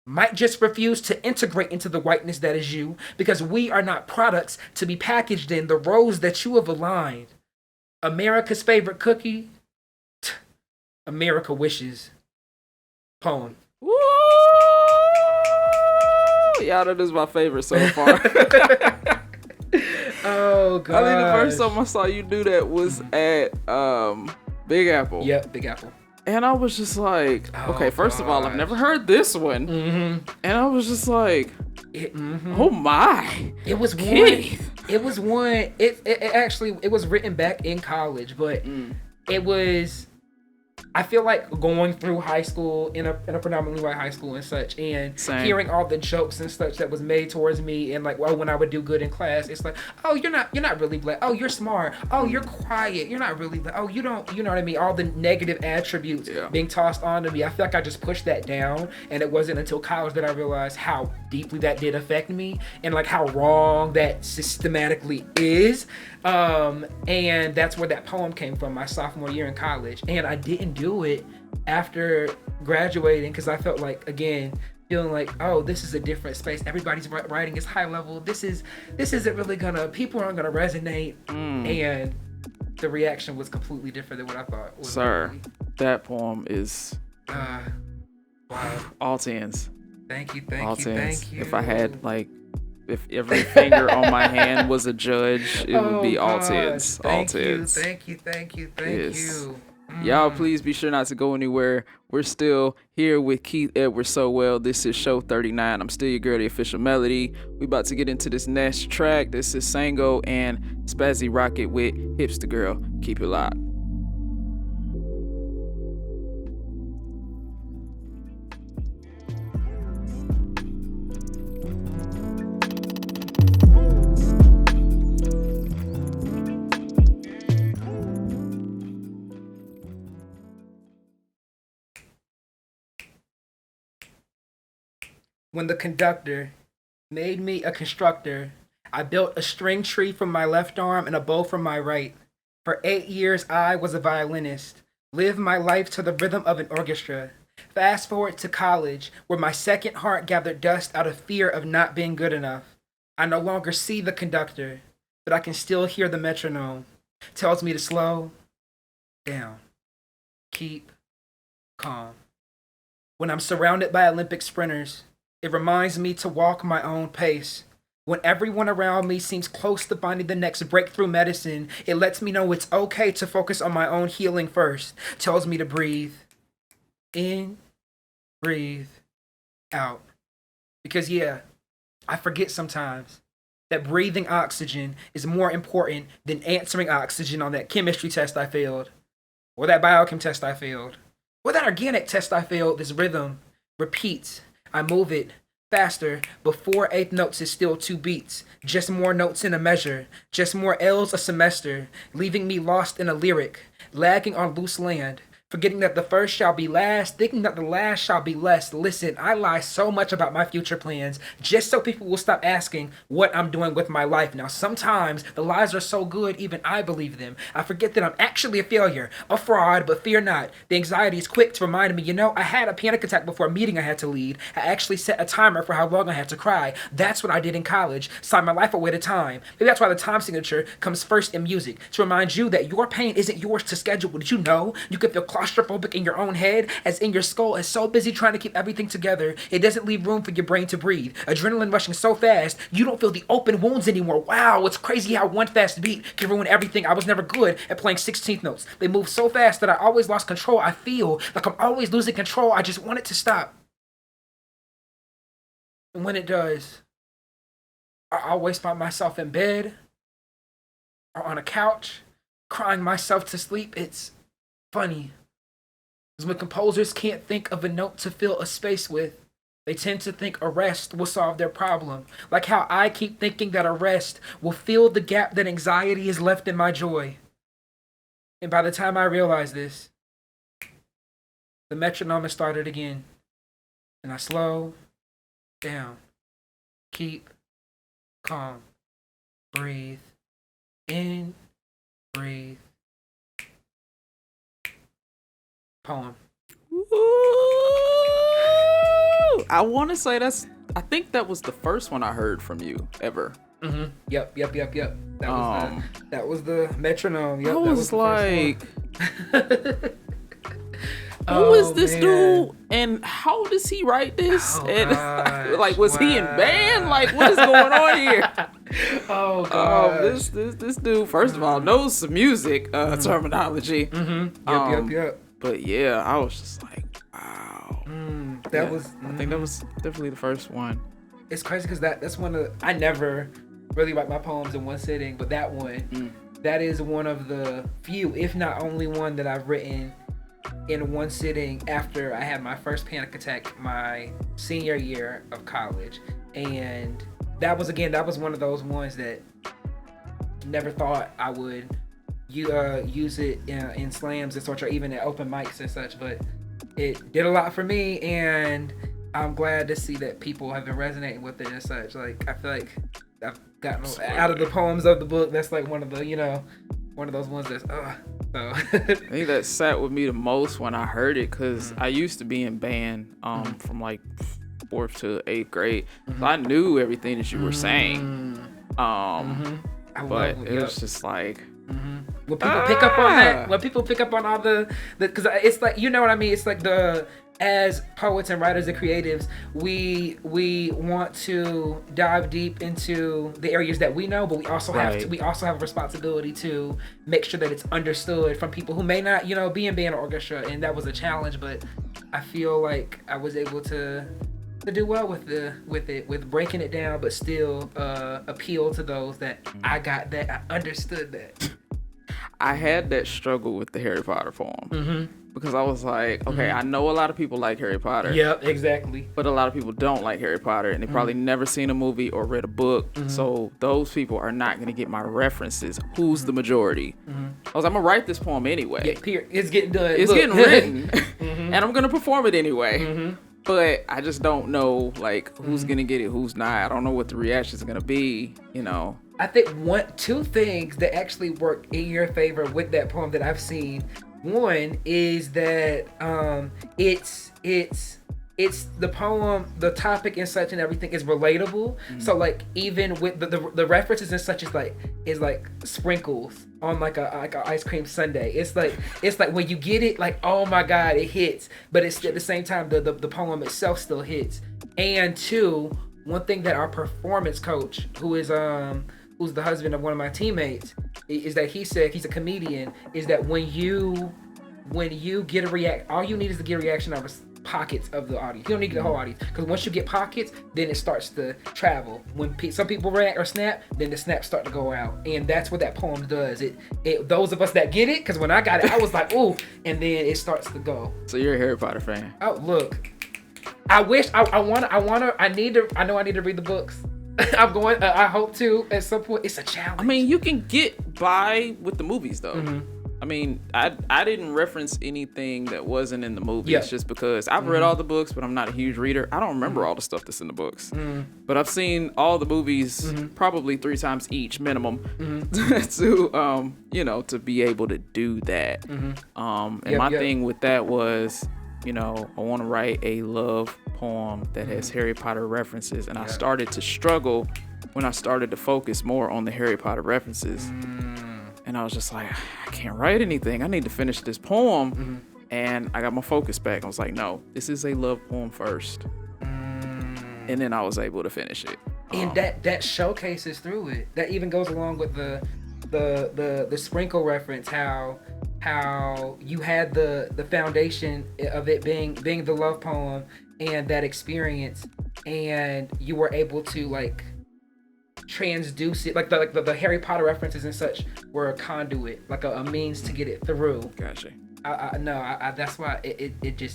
might just refuse to integrate into the whiteness that is you, because we are not products to be packaged in the rows that you have aligned. America's favorite cookie? America wishes. Poem. Woo! Y'all, that is my favorite so far. Oh, God. I think the first time I saw you do that was at Big Apple. Yep, Big Apple. And I was just like, okay, first of all, I've never heard this one. Mm-hmm. And I was just like, oh my. It was Keith. one. It was one. It actually, it was written back in college, but it was, I feel like going through high school in a predominantly white high school and such, and hearing all the jokes and such that was made towards me, and like, well, when I would do good in class, it's like, oh, you're not really black. Oh, you're smart. Oh, you're quiet. You're not really black. Oh, you don't, you know what I mean? All the negative attributes being tossed onto me. I feel like I just pushed that down, and it wasn't until college that I realized how deeply that did affect me, and like how wrong that systematically is. And that's where that poem came from, my sophomore year in college. And I didn't do it after graduating because I felt like, again, feeling like, oh, this is a different space. Everybody's writing is high level. This isn't really people aren't gonna resonate. And the reaction was completely different than what I thought. Sir, that poem is wow. All tens. Thank you. If I had if every finger on my hand was a judge, it would be all tens. All tens. Thank you. Y'all, please be sure not to go anywhere. We're still here with Keith Edward Sowell. This is show 39. I'm still your girl, the official Melody. We about to get into this next track. This is Sango and Spazzy Rocket with Hipster Girl. Keep it locked. When the conductor made me a constructor, I built a string tree from my left arm and a bow from my right. For 8 years, I was a violinist, lived my life to the rhythm of an orchestra. Fast forward to college, where my second heart gathered dust out of fear of not being good enough. I no longer see the conductor, but I can still hear the metronome. Tells me to slow down, keep calm. When I'm surrounded by Olympic sprinters, it reminds me to walk my own pace. When everyone around me seems close to finding the next breakthrough medicine, it lets me know it's okay to focus on my own healing first. Tells me to breathe in, breathe out. Because I forget sometimes that breathing oxygen is more important than answering oxygen on that chemistry test I failed, or that biochem test I failed, or that organic test I failed. This rhythm repeats. I move it faster, but 4/8 notes is still 2 beats. Just more notes in a measure, just more L's a semester, leaving me lost in a lyric, lagging on loose land. forgetting that the first shall be last, thinking that the last shall be less. Listen, I lie so much about my future plans just so people will stop asking what I'm doing with my life. Now, sometimes the lies are so good, even I believe them. I forget that I'm actually a failure, a fraud, but fear not. The anxiety is quick to remind me, I had a panic attack before a meeting I had to lead. I actually set a timer for how long I had to cry. That's what I did in college. Sign my life away to time. Maybe that's why the time signature comes first in music, to remind you that your pain isn't yours to schedule. Did you know you could feel claustrophobic in your own head, as in your skull is so busy trying to keep everything together, it doesn't leave room for your brain to breathe. Adrenaline rushing so fast, you don't feel the open wounds anymore. Wow, it's crazy how one fast beat can ruin everything. I was never good at playing 16th notes. They move so fast that I always lost control. I feel like I'm always losing control. I just want it to stop. And when it does, I always find myself in bed or on a couch, crying myself to sleep. It's funny. Because when composers can't think of a note to fill a space with, they tend to think a rest will solve their problem. Like how I keep thinking that a rest will fill the gap that anxiety has left in my joy. And by the time I realize this, the metronome has started again. And I slow down. Keep calm. Breathe in. Breathe. Poem. Ooh, I want to say I think that was the first one I heard from you ever. Mm-hmm. Yep. That was the metronome. Yep, I was like, who Oh, is this man. dude and how does he write this? Oh, And gosh, like, was he in wow. band? Like, what is going on here? Oh gosh. This dude, first of all, knows some music terminology. Mm-hmm. Yep. But yeah, I was just like, wow. I think that was definitely the first one. It's crazy because that's one of I never really write my poems in one sitting, but that one, that is one of the few, if not only one, that I've written in one sitting after I had my first panic attack my senior year of college. And that was one of those ones that never thought I would use it in slams and such, or even at open mics and such, but it did a lot for me, and I'm glad to see that people have been resonating with it and such. Like, I feel like I've gotten out of the poems of the book, that's like one of the, one of those ones that's, so. I think that sat with me the most when I heard it, because I used to be in band from like 4th to 8th grade. So I knew everything that you were saying. But it was just like... When people pick up on that, when people pick up on all the because it's like, you know what I mean? It's like as poets and writers and creatives, we want to dive deep into the areas that we know, but we also have a responsibility to make sure that it's understood from people who may not, be in band or orchestra, and that was a challenge. But I feel like I was able to do well with breaking it down, but still appeal to those that I understood that. I had that struggle with the Harry Potter poem because I was like, okay, I know a lot of people like Harry Potter. Yep, exactly. But a lot of people don't like Harry Potter, and they probably never seen a movie or read a book. So those people are not going to get my references. Who's the majority? I was like, I'm going to write this poem anyway. Yeah, it's getting done. It's getting written, and I'm going to perform it anyway. But I just don't know, like, who's going to get it, who's not. I don't know what the reactions are going to be, I think two things that actually work in your favor with that poem that I've seen. One is that it's the poem, the topic and such and everything is relatable. So like, even with the references and such is like sprinkles on like a ice cream sundae. It's like when you get it, like, oh my God, it hits. But it's at the same time the poem itself still hits. And two, one thing that our performance coach, who's the husband of one of my teammates, is that he said, he's a comedian, is that when you get a all you need is to get a reaction out of pockets of the audience. You don't need to get the whole audience, because once you get pockets, then it starts to travel. When some people react or snap, then the snaps start to go out, and that's what that poem does. It those of us that get it, because when I got it, I was like, ooh, and then it starts to go. So you're a Harry Potter fan? Oh, look, I wish I need to read the books. I'm going. I hope to at some point. It's a challenge. I mean, you can get by with the movies though. I mean, I didn't reference anything that wasn't in the movies just because I've read all the books, but I'm not a huge reader. I don't remember all the stuff that's in the books. But I've seen all the movies probably 3 times each minimum to to be able to do that. And my thing with that was, I want to write a love poem that has Harry Potter references, and I started to struggle when I started to focus more on the Harry Potter references. And I was just like, I can't write anything. I need to finish this poem. And I got my focus back. I was like, no, this is a love poem first. And then I was able to finish it. And that showcases through it. That even goes along with the sprinkle reference, how you had the foundation of it being the love poem and that experience, and you were able to like transduce it, like the Harry Potter references and such were a conduit, like a means to get it through. Gotcha. That's why it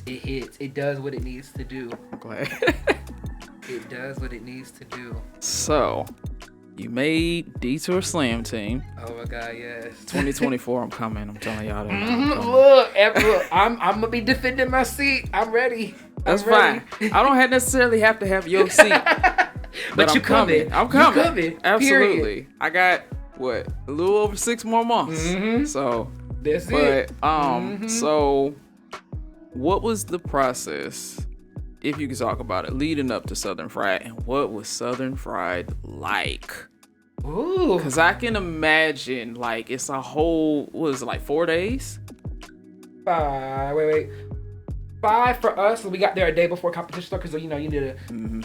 hits. It does what it needs to do. I'm glad. It does what it needs to do. So, you made Detour Slam Team. Oh my God, yes. 2024, I'm coming. I'm telling y'all that. Look, I'm gonna be defending my seat. I'm ready. That's fine. I don't necessarily have to have your seat. But you coming. I'm coming. You coming. Absolutely. Period. I got a little over 6 more months. So that's it. So what was the process, if you could talk about it, leading up to Southern Fried, and what was Southern Fried like? Ooh. Because I can imagine like it's a whole, what is it, like 4 days? 5 for us. So we got there a day before competition started, because you need to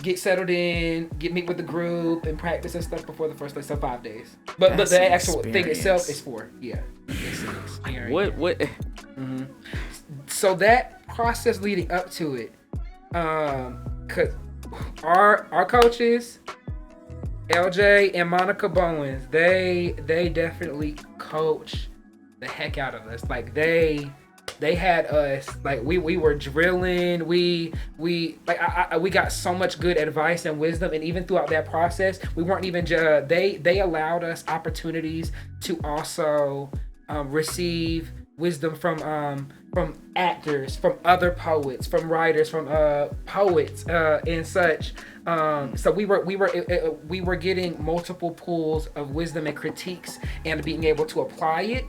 get settled in, meet with the group, and practice and stuff before the first day. So 5 days. But the actual thing itself is 4. Yeah. It's an experience. What? So that process leading up to it, cause our coaches, LJ and Monica Bowens, they definitely coach the heck out of us. Like they had us, like we were drilling. We got so much good advice and wisdom, and even throughout that process, we weren't even they allowed us opportunities to also receive wisdom from actors, from other poets, from writers, from poets and such. So we were getting multiple pools of wisdom and critiques, and being able to apply it.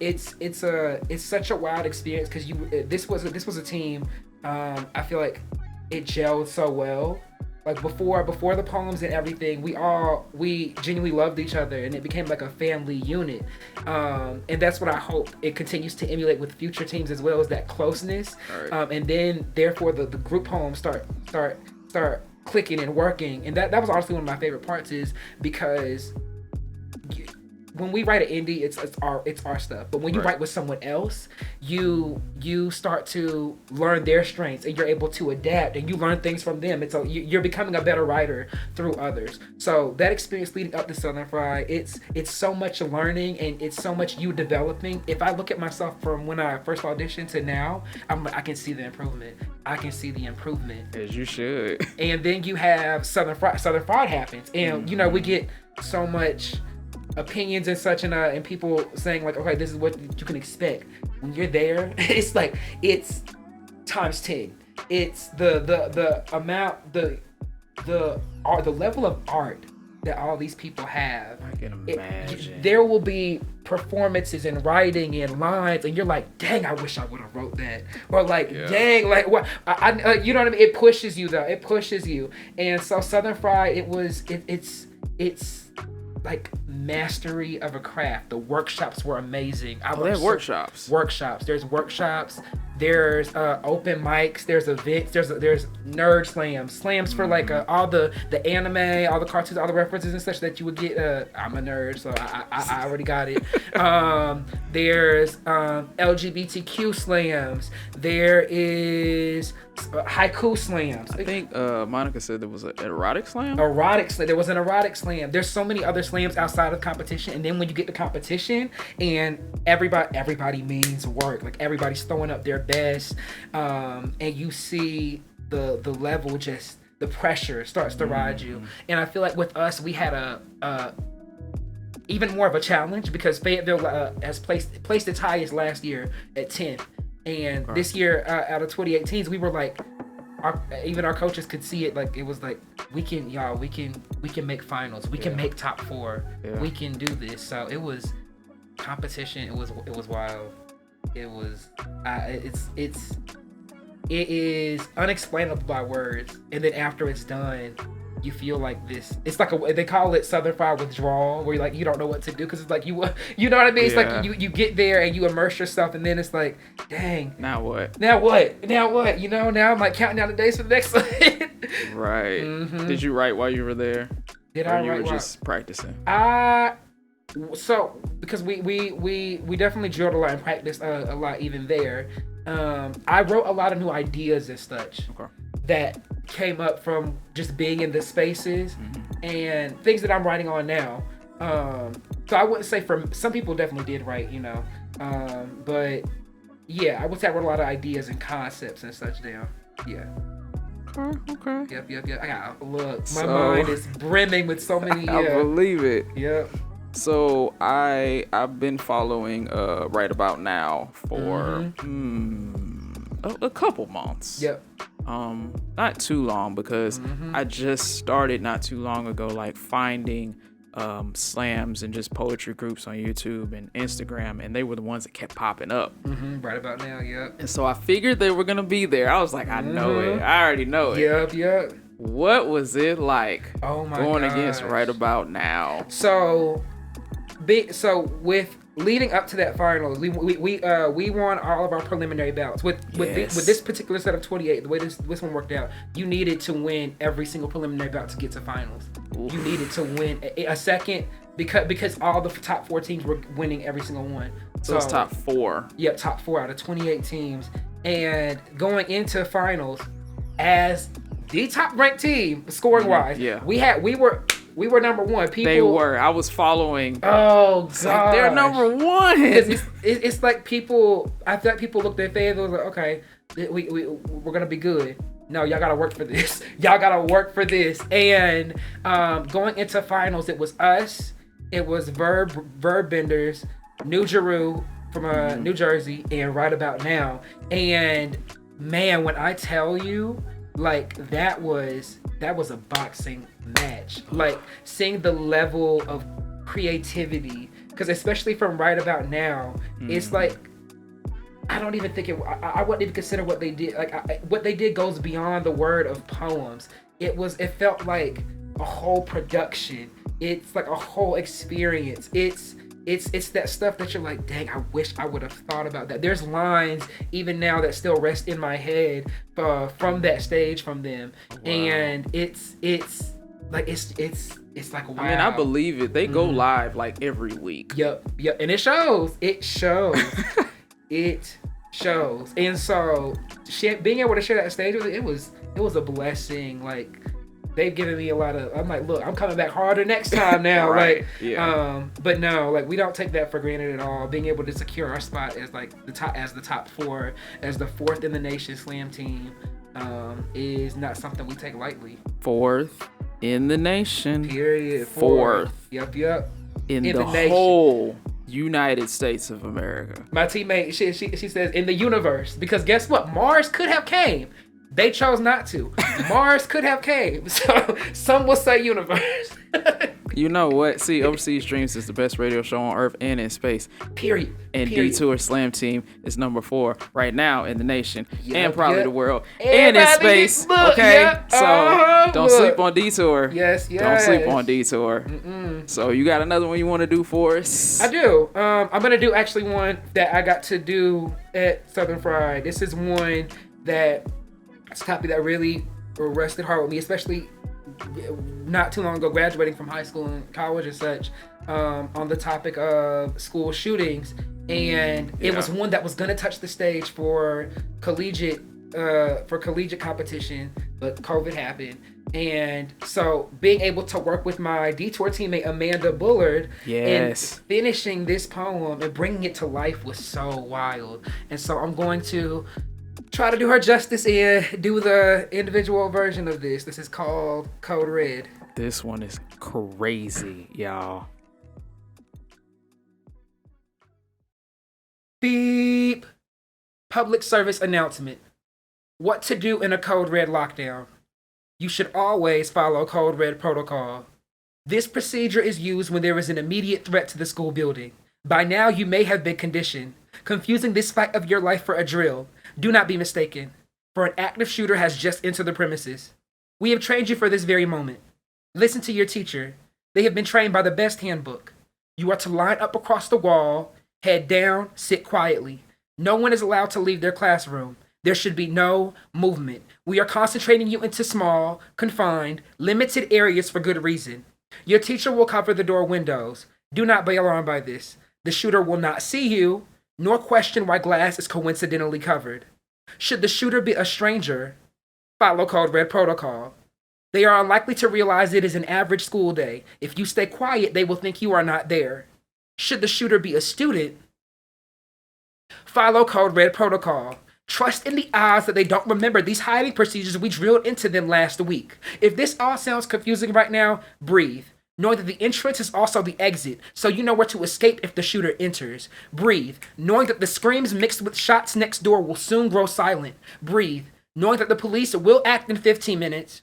It's such a wild experience, because this was a team. I feel like it gelled so well. Like before the poems and everything, we genuinely loved each other, and it became like a family unit. And that's what I hope it continues to emulate with future teams as well, as that closeness. Right. And then therefore the group poems start clicking and working. And that was honestly one of my favorite parts, is because when we write an indie, it's our stuff. But when you write with someone else, you start to learn their strengths, and you're able to adapt, and you learn things from them. You're becoming a better writer through others. So that experience leading up to Southern Fried, it's so much learning, and it's so much you developing. If I look at myself from when I first auditioned to now, I can see the improvement. As you should. And then you have Southern Fried happens, and we get so much opinions and such, and people saying like, okay, this is what you can expect. When you're there, it's like it's times 10. It's the amount, the level of art that all these people have. I can imagine. There will be performances and writing and lines, and you're like, dang, I wish I would have wrote that. Or like, dang, like what? I you know what I mean? It pushes you though. It pushes you. And so Southern Fried, it's like mastery of a craft. The workshops were amazing. There's workshops. There's workshops. There's open mics. There's events. There's nerd slams for like all the anime, all the cartoons, all the references and such that you would get. I'm a nerd, so I already got it. There's LGBTQ slams. There is haiku slams. I think Monica said there was an erotic slam. There was an erotic slam. There's so many other slams outside of competition, and then when you get to competition, and everybody means work. Like everybody's throwing up their best, and you see the level, just the pressure starts to ride you. And I feel like with us, we had even more of a challenge because Fayetteville has placed its highest last year at 10th, and this year out of 2018s we were like, even our coaches could see it, like it was like we can make finals, we can make top 4, we can do this. So it was competition. It was wild. It was it is unexplainable by words, and then after it's done, you feel like this. It's like they call it Southern Fried withdrawal, where you're like you don't know what to do because it's like you know what I mean. It's like you get there and you immerse yourself, and then it's like, dang. Now what? You know, now I'm like counting down the days for the next one. Right. Mm-hmm. Did you write while you were there? Did I write? Or you were just practicing? So because we definitely drilled a lot and practiced a lot even there. I wrote a lot of new ideas and such that came up from just being in the spaces and things that I'm writing on now. So I wouldn't say for some people definitely did write, you know, but yeah, I would say I wrote a lot of ideas and concepts and such down. Yeah. Okay. Yep. I got look. My mind is brimming with so many. I believe it. Yep. So I've been following Right About Now for a couple months. Yep. Not too long because I just started not too long ago, like finding slams and just poetry groups on YouTube and Instagram, and they were the ones that kept popping up. Right About Now. Yep. And so I figured they were gonna be there. I was like, I know it. I already know it. Yep. What was it like going against Right About Now? So with leading up to that finals, we won all of our preliminary bouts. With this particular set of 28, the way this one worked out, you needed to win every single preliminary bout to get to finals. Oof. You needed to win a second because all the top 4 teams were winning every single one. So it's top 4. Yep, top 4 out of 28 teams. And going into finals as the top ranked team scoring wise, we were number 1. They were. I was folling. Oh, God. Like they're number 1. It's like people, I thought people looked at Fayetteville and was like, okay, we're going to be good. No, y'all got to work for this. And going into finals, it was us. It was Verb Benders, New Jeru from New Jersey, and Right About Now. And man, when I tell you, like that was a boxing match. Like seeing the level of creativity, because especially from Right About Now, it's like I don't even think I wouldn't even consider what they did. Like what they did goes beyond the word of poems. It felt like a whole production. It's like a whole experience. It's that stuff that you're like, dang, I wish I would have thought about that. There's lines even now that still rest in my head from that stage from them. Wow. And it's like wow. I mean, I believe it. They go live like every week. Yep. And it shows. It shows. And so being able to share that stage with it was a blessing. Like they've given me a lot of, I'm like, look, I'm coming back harder next time now. Right. Like, yeah. But no, like we don't take that for granted at all. Being able to secure our spot as like the top 4, as the 4th in the nation slam team, is not something we take lightly. 4th in the nation. Period. 4th. Yep. In the whole United States of America. My teammate, she says in the universe, because guess what? Mars could have came. They chose not to. Mars could have came. So some will say universe. You know what? See, Overseas Dreams is the best radio show on Earth and in space. Period. And Detour Slam Team is number 4 right now in the nation and probably the world and in space. Okay, so don't sleep on Detour. Yes. Don't sleep on Detour. So you got another one you want to do for us? I do. I'm gonna do actually one that I got to do at Southern Fried. This is one that it's a topic that really rested hard with me, especially not too long ago, graduating from high school and college and such, on the topic of school shootings. And it was one that was going to touch the stage for collegiate competition, but COVID happened. And so being able to work with my Detour teammate Amanda Bullard and finishing this poem and bringing it to life was so wild. And so I'm going to try to do her justice and do the individual version of this. This is called Code Red. This one is crazy, y'all. Beep. Public service announcement. What to do in a code red lockdown. You should always follow code red protocol. This procedure is used when there is an immediate threat to the school building. By now, you may have been conditioned, confusing this fight of your life for a drill. Do not be mistaken, for an active shooter has just entered the premises. We have trained you for this very moment. Listen to your teacher. They have been trained by the best handbook. You are to line up across the wall, head down, sit quietly. No one is allowed to leave their classroom. There should be no movement. We are concentrating you into small, confined, limited areas for good reason. Your teacher will cover the door windows. Do not be alarmed by this. The shooter will not see you, nor question why glass is coincidentally covered. Should the shooter be a stranger, follow code red protocol. They are unlikely to realize it is an average school day. If you stay quiet, they will think you are not there. Should the shooter be a student, follow code red protocol. Trust in the odds that they don't remember these hiding procedures we drilled into them last week. If this all sounds confusing right now, breathe. Knowing that the entrance is also the exit, so you know where to escape if the shooter enters. Breathe. Knowing that the screams mixed with shots next door will soon grow silent. Breathe. Knowing that the police will act in 15 minutes,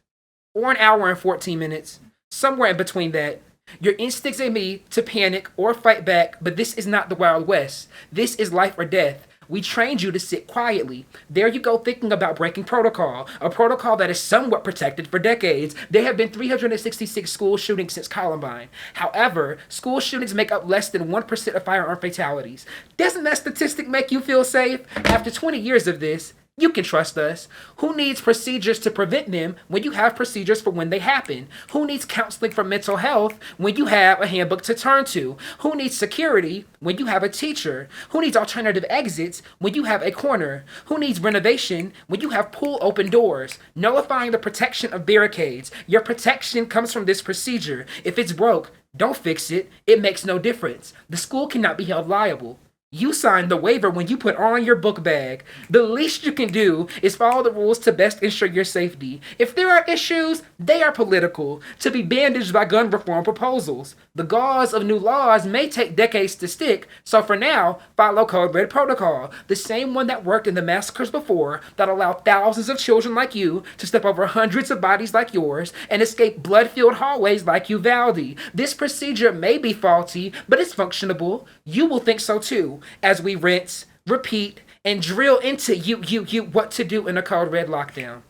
or an hour and 14 minutes, somewhere in between that. Your instincts may be to panic or fight back, but this is not the Wild West. This is life or death. We trained you to sit quietly. There you go thinking about breaking protocol, a protocol that is somewhat protected for decades. There have been 366 school shootings since Columbine. However, school shootings make up less than 1% of firearm fatalities. Doesn't that statistic make you feel safe? After 20 years of this, you can trust us. Who needs procedures to prevent them when you have procedures for when they happen? Who needs counseling for mental health when you have a handbook to turn to? Who needs security when you have a teacher? Who needs alternative exits when you have a corner? Who needs renovation when you have pool open doors? Nullifying the protection of barricades. Your protection comes from this procedure. If it's broke, don't fix it. It makes no difference. The school cannot be held liable. You signed the waiver when you put on your book bag. The least you can do is follow the rules to best ensure your safety. If there are issues, they are political, to be bandaged by gun reform proposals. The gauze of new laws may take decades to stick, so for now, follow Code Red Protocol, the same one that worked in the massacres before that allowed thousands of children like you to step over hundreds of bodies like yours and escape blood-filled hallways like Uvalde. This procedure may be faulty, but it's functionable. You will think so too, as we rinse, repeat, and drill into you what to do in a Code Red lockdown.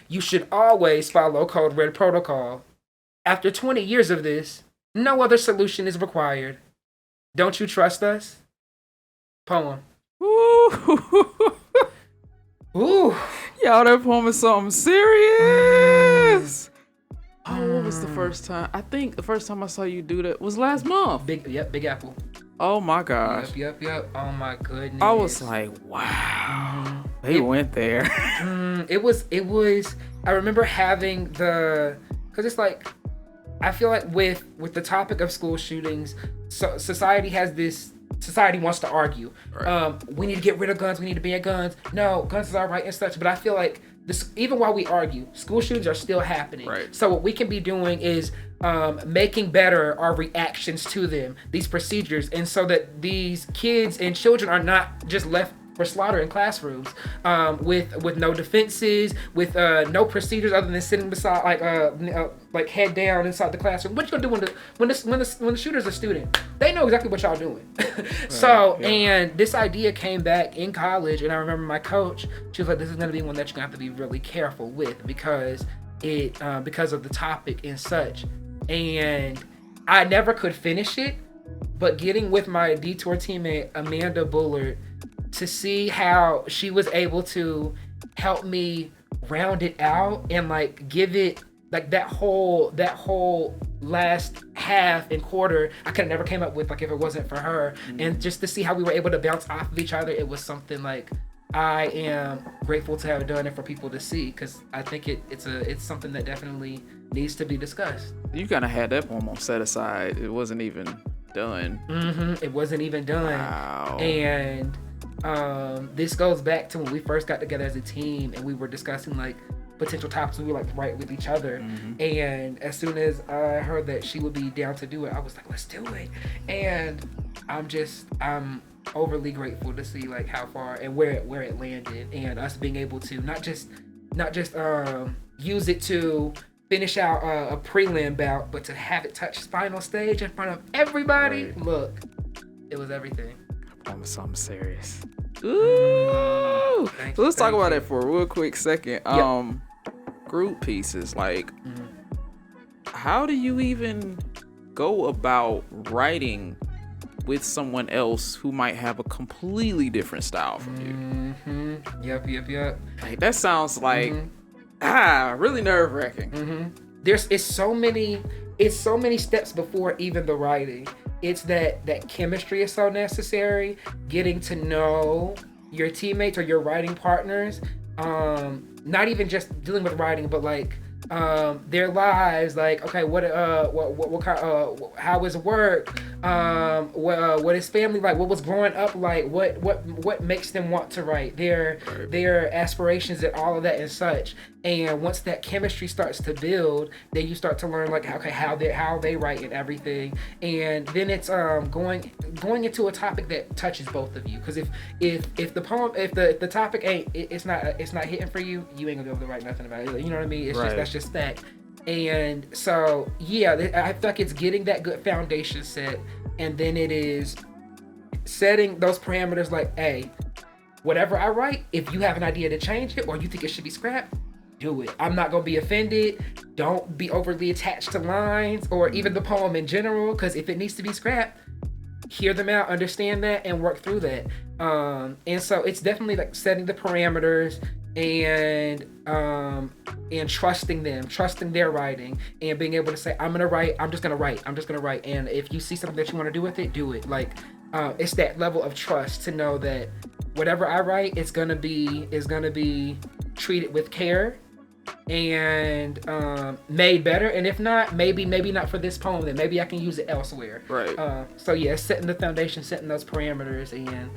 You should always follow Code Red Protocol. After 20 years of this, no other solution is required. Don't you trust us? Poem. Ooh. Ooh. Y'all, that poem is something serious. Oh, what was the first time? I think the first time I saw you do that was last month. Big Apple. Oh my gosh. Yep. Oh my goodness. I was like, wow. They went there. It was, I remember having cause it's like, I feel like with the topic of school shootings, so society wants to argue. Right. We need to get rid of guns. We need to ban guns. No, guns is all right and such. But I feel like this, even while we argue, school shootings are still happening. Right. So what we can be doing is making better our reactions to them, these procedures, and so that these kids and children are not just left for slaughter in classrooms, with no defenses, with no procedures other than sitting beside, like head down inside the classroom. What you gonna do when the shooter's a student? They know exactly what y'all doing. And this idea came back in college, and I remember my coach. She was like, "This is gonna be one that you're gonna have to be really careful with because of the topic and such." And I never could finish it, but getting with my Detour teammate Amanda Bullard to see how she was able to help me round it out and like give it like that whole last half and quarter I could have never came up with like if it wasn't for her. And just to see how we were able to bounce off of each other, it was something like I am grateful to have done it for people to see, because I think it's something that definitely needs to be discussed. You kind of had that poem on set aside. It wasn't even done. It wasn't even done. Wow. And this goes back to when we first got together as a team and we were discussing like potential topics we would like to write with each other. And as soon as I heard that she would be down to do it, I was like, let's do it. And I'm overly grateful to see like how far and where it landed, and us being able to not just use it to finish out a prelim bout, but to have it touch final stage in front of everybody. Right. Look, it was everything. I promise something serious. Ooh. So let's talk about that for a real quick second. Group pieces, like how do you even go about writing with someone else who might have a completely different style from you? Yep. Like that sounds like really nerve-wracking. It's so many steps before even the writing. It's that chemistry is so necessary, getting to know your teammates or your writing partners, not even just dealing with writing, but like their lives, like, okay, what kind, how is work, what is family like, what was growing up like, what makes them want to write, their aspirations and all of that and such. And once that chemistry starts to build, then you start to learn like, okay, how they write and everything. And then it's going into a topic that touches both of you, because if the poem, if the topic it's not hitting for you, you ain't gonna be able to write nothing about it. You know what I mean? It's just, that's just fact. And so I feel like it's getting that good foundation set, and then it is setting those parameters like, hey, whatever I write, if you have an idea to change it or you think it should be scrapped, do it. I'm not gonna be offended. Don't be overly attached to lines or even the poem in general, because if it needs to be scrapped, hear them out, understand that, and work through that. And so it's definitely like setting the parameters and trusting them, trusting their writing, and being able to say, I'm just gonna write. And if you see something that you want to do with it, do it. Like it's that level of trust to know that whatever I write is gonna be treated with care and made better. And if not, maybe not for this poem, then maybe I can use it elsewhere. Right. So yeah, setting the foundation, setting those parameters, and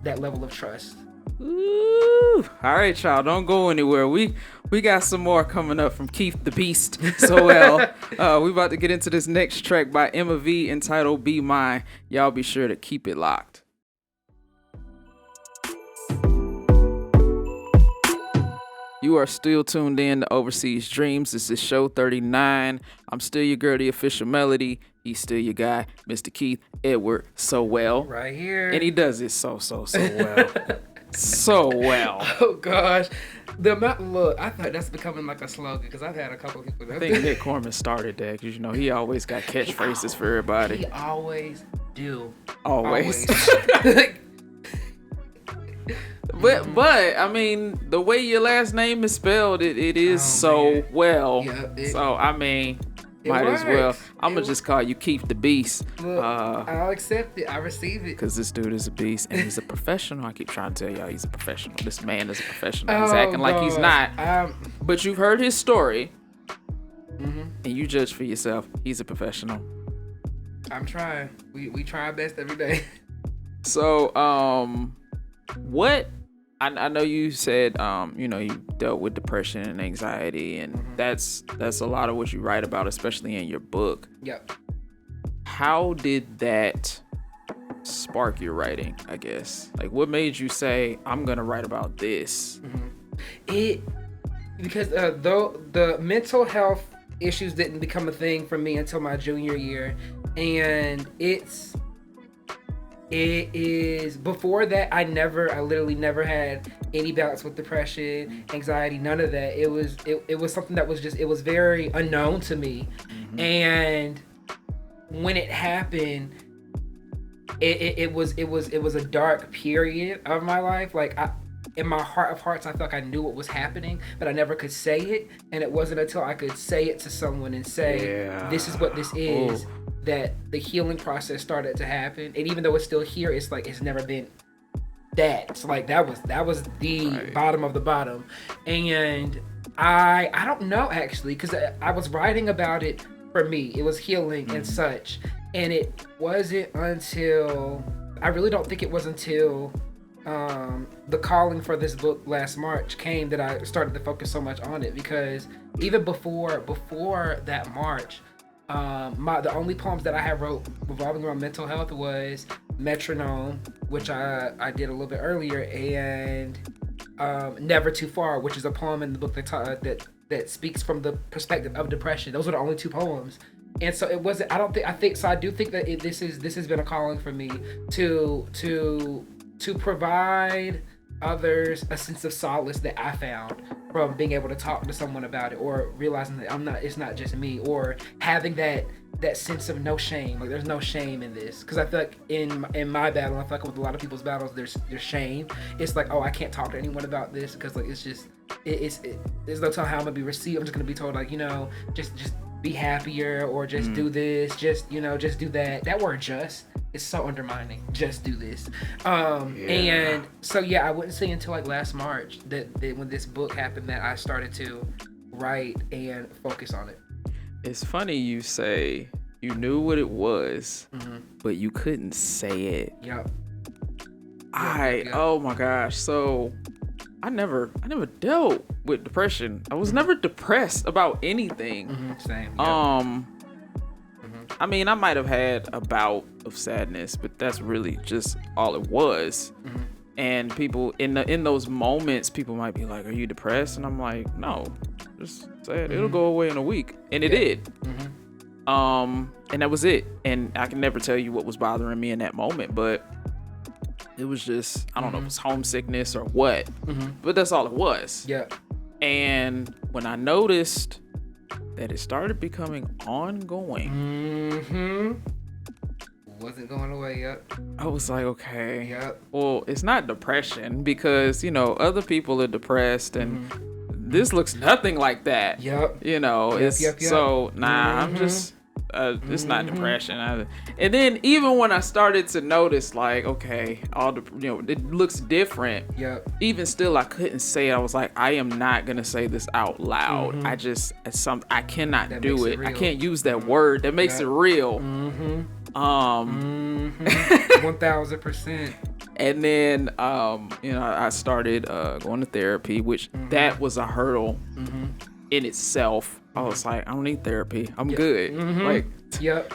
that level of trust. Ooh. All right, y'all, don't go anywhere. We got some more coming up from Keith the Beast Sowell. We about to get into this next track by Emma V entitled Be Mine. Y'all be sure to keep it locked. You are still tuned in to Overseas Dreams. This is show 39. I'm still your girl, the official Melody. He's still your guy, Mr. Keith Edward Sowell. Right here. And he does it so well. So well. Oh gosh, look, I thought that's becoming like a slogan, because I've had a couple of people that I think Nick Corman started that, because he always got catchphrases for everybody. He always do. Always. But I mean, the way your last name is spelled, it is well. Yeah, so I mean, might as well. I'm gonna just call you Keith the Beast. Look, I'll accept it. I receive it. Because this dude is a beast, and he's a professional. I keep trying to tell y'all he's a professional. This man is a professional. He's acting like he's not. But you've heard his story, and you judge for yourself. He's a professional. I'm trying. We try our best every day. So, what? I know you said, you dealt with depression and anxiety, and that's a lot of what you write about, especially in your book. Yep. How did that spark your writing, I guess? Like, what made you say, I'm going to write about this? Because though the mental health issues didn't become a thing for me until my junior year, and it is before that I literally never had any bouts with depression, anxiety, none of that. It was something that was it was very unknown to me. And when it happened, it was a dark period of my life. Like in my heart of hearts, I felt like I knew what was happening, but I never could say it. And it wasn't until I could say it to someone and say, this is what this is, that the healing process started to happen. And even though it's still here, it's like it's never been that. It's like that was the bottom of the bottom. And I don't know, actually, because I was writing about it for me. It was healing and such. And it wasn't until, I really don't think it was until the calling for this book last March came that I started to focus so much on it. Because even before that March, the only poems that I had wrote revolving around mental health was Metronome, which I did a little bit earlier, and Never Too Far, which is a poem in the book that speaks from the perspective of depression. Those are the only 2 poems. And so it wasn't. I do think that this has been a calling for me to provide others a sense of solace that I found from being able to talk to someone about it, or realizing that it's not just me, or having that sense of no shame. Like, there's no shame in this, because I feel like in my battle, I feel like with a lot of people's battles, there's shame. It's like, oh, I can't talk to anyone about this because like it's just there's no telling how I'm gonna be received. I'm just gonna be told like, just be happier, or just do this, just do that. That word "just" is so undermining. Just do this. And so I wouldn't say until like last March that when this book happened that I started to write and focus on it. It's funny you say you knew what it was, but you couldn't say it. Yep. Oh my gosh. So I never dealt with depression. I was never depressed about anything. Same. Yep. I mean, I might have had a bout of sadness, but that's really just all it was. And people in those moments, people might be like, "Are you depressed?" And I'm like, "No, just sad. It'll go away in a week," and it did. And that was it. And I can never tell you what was bothering me in that moment, but it was just, I don't know if it's homesickness or what, but that's all it was. Yeah. And when I noticed that it started becoming ongoing, wasn't going away. Yep. I was like, okay, yep. Well, it's not depression, because other people are depressed, and this looks nothing like that. Yep. It's so I'm just it's not depression. And then even when I started to notice, like, okay, all the it looks different. Yep. Even still, I couldn't say it. I was like, I am not gonna say this out loud. I cannot that do it. Real. I can't use that word. That makes it real. 1000%. And then I started going to therapy, which that was a hurdle in itself. I was like, I don't need therapy. I'm good. Like, yep.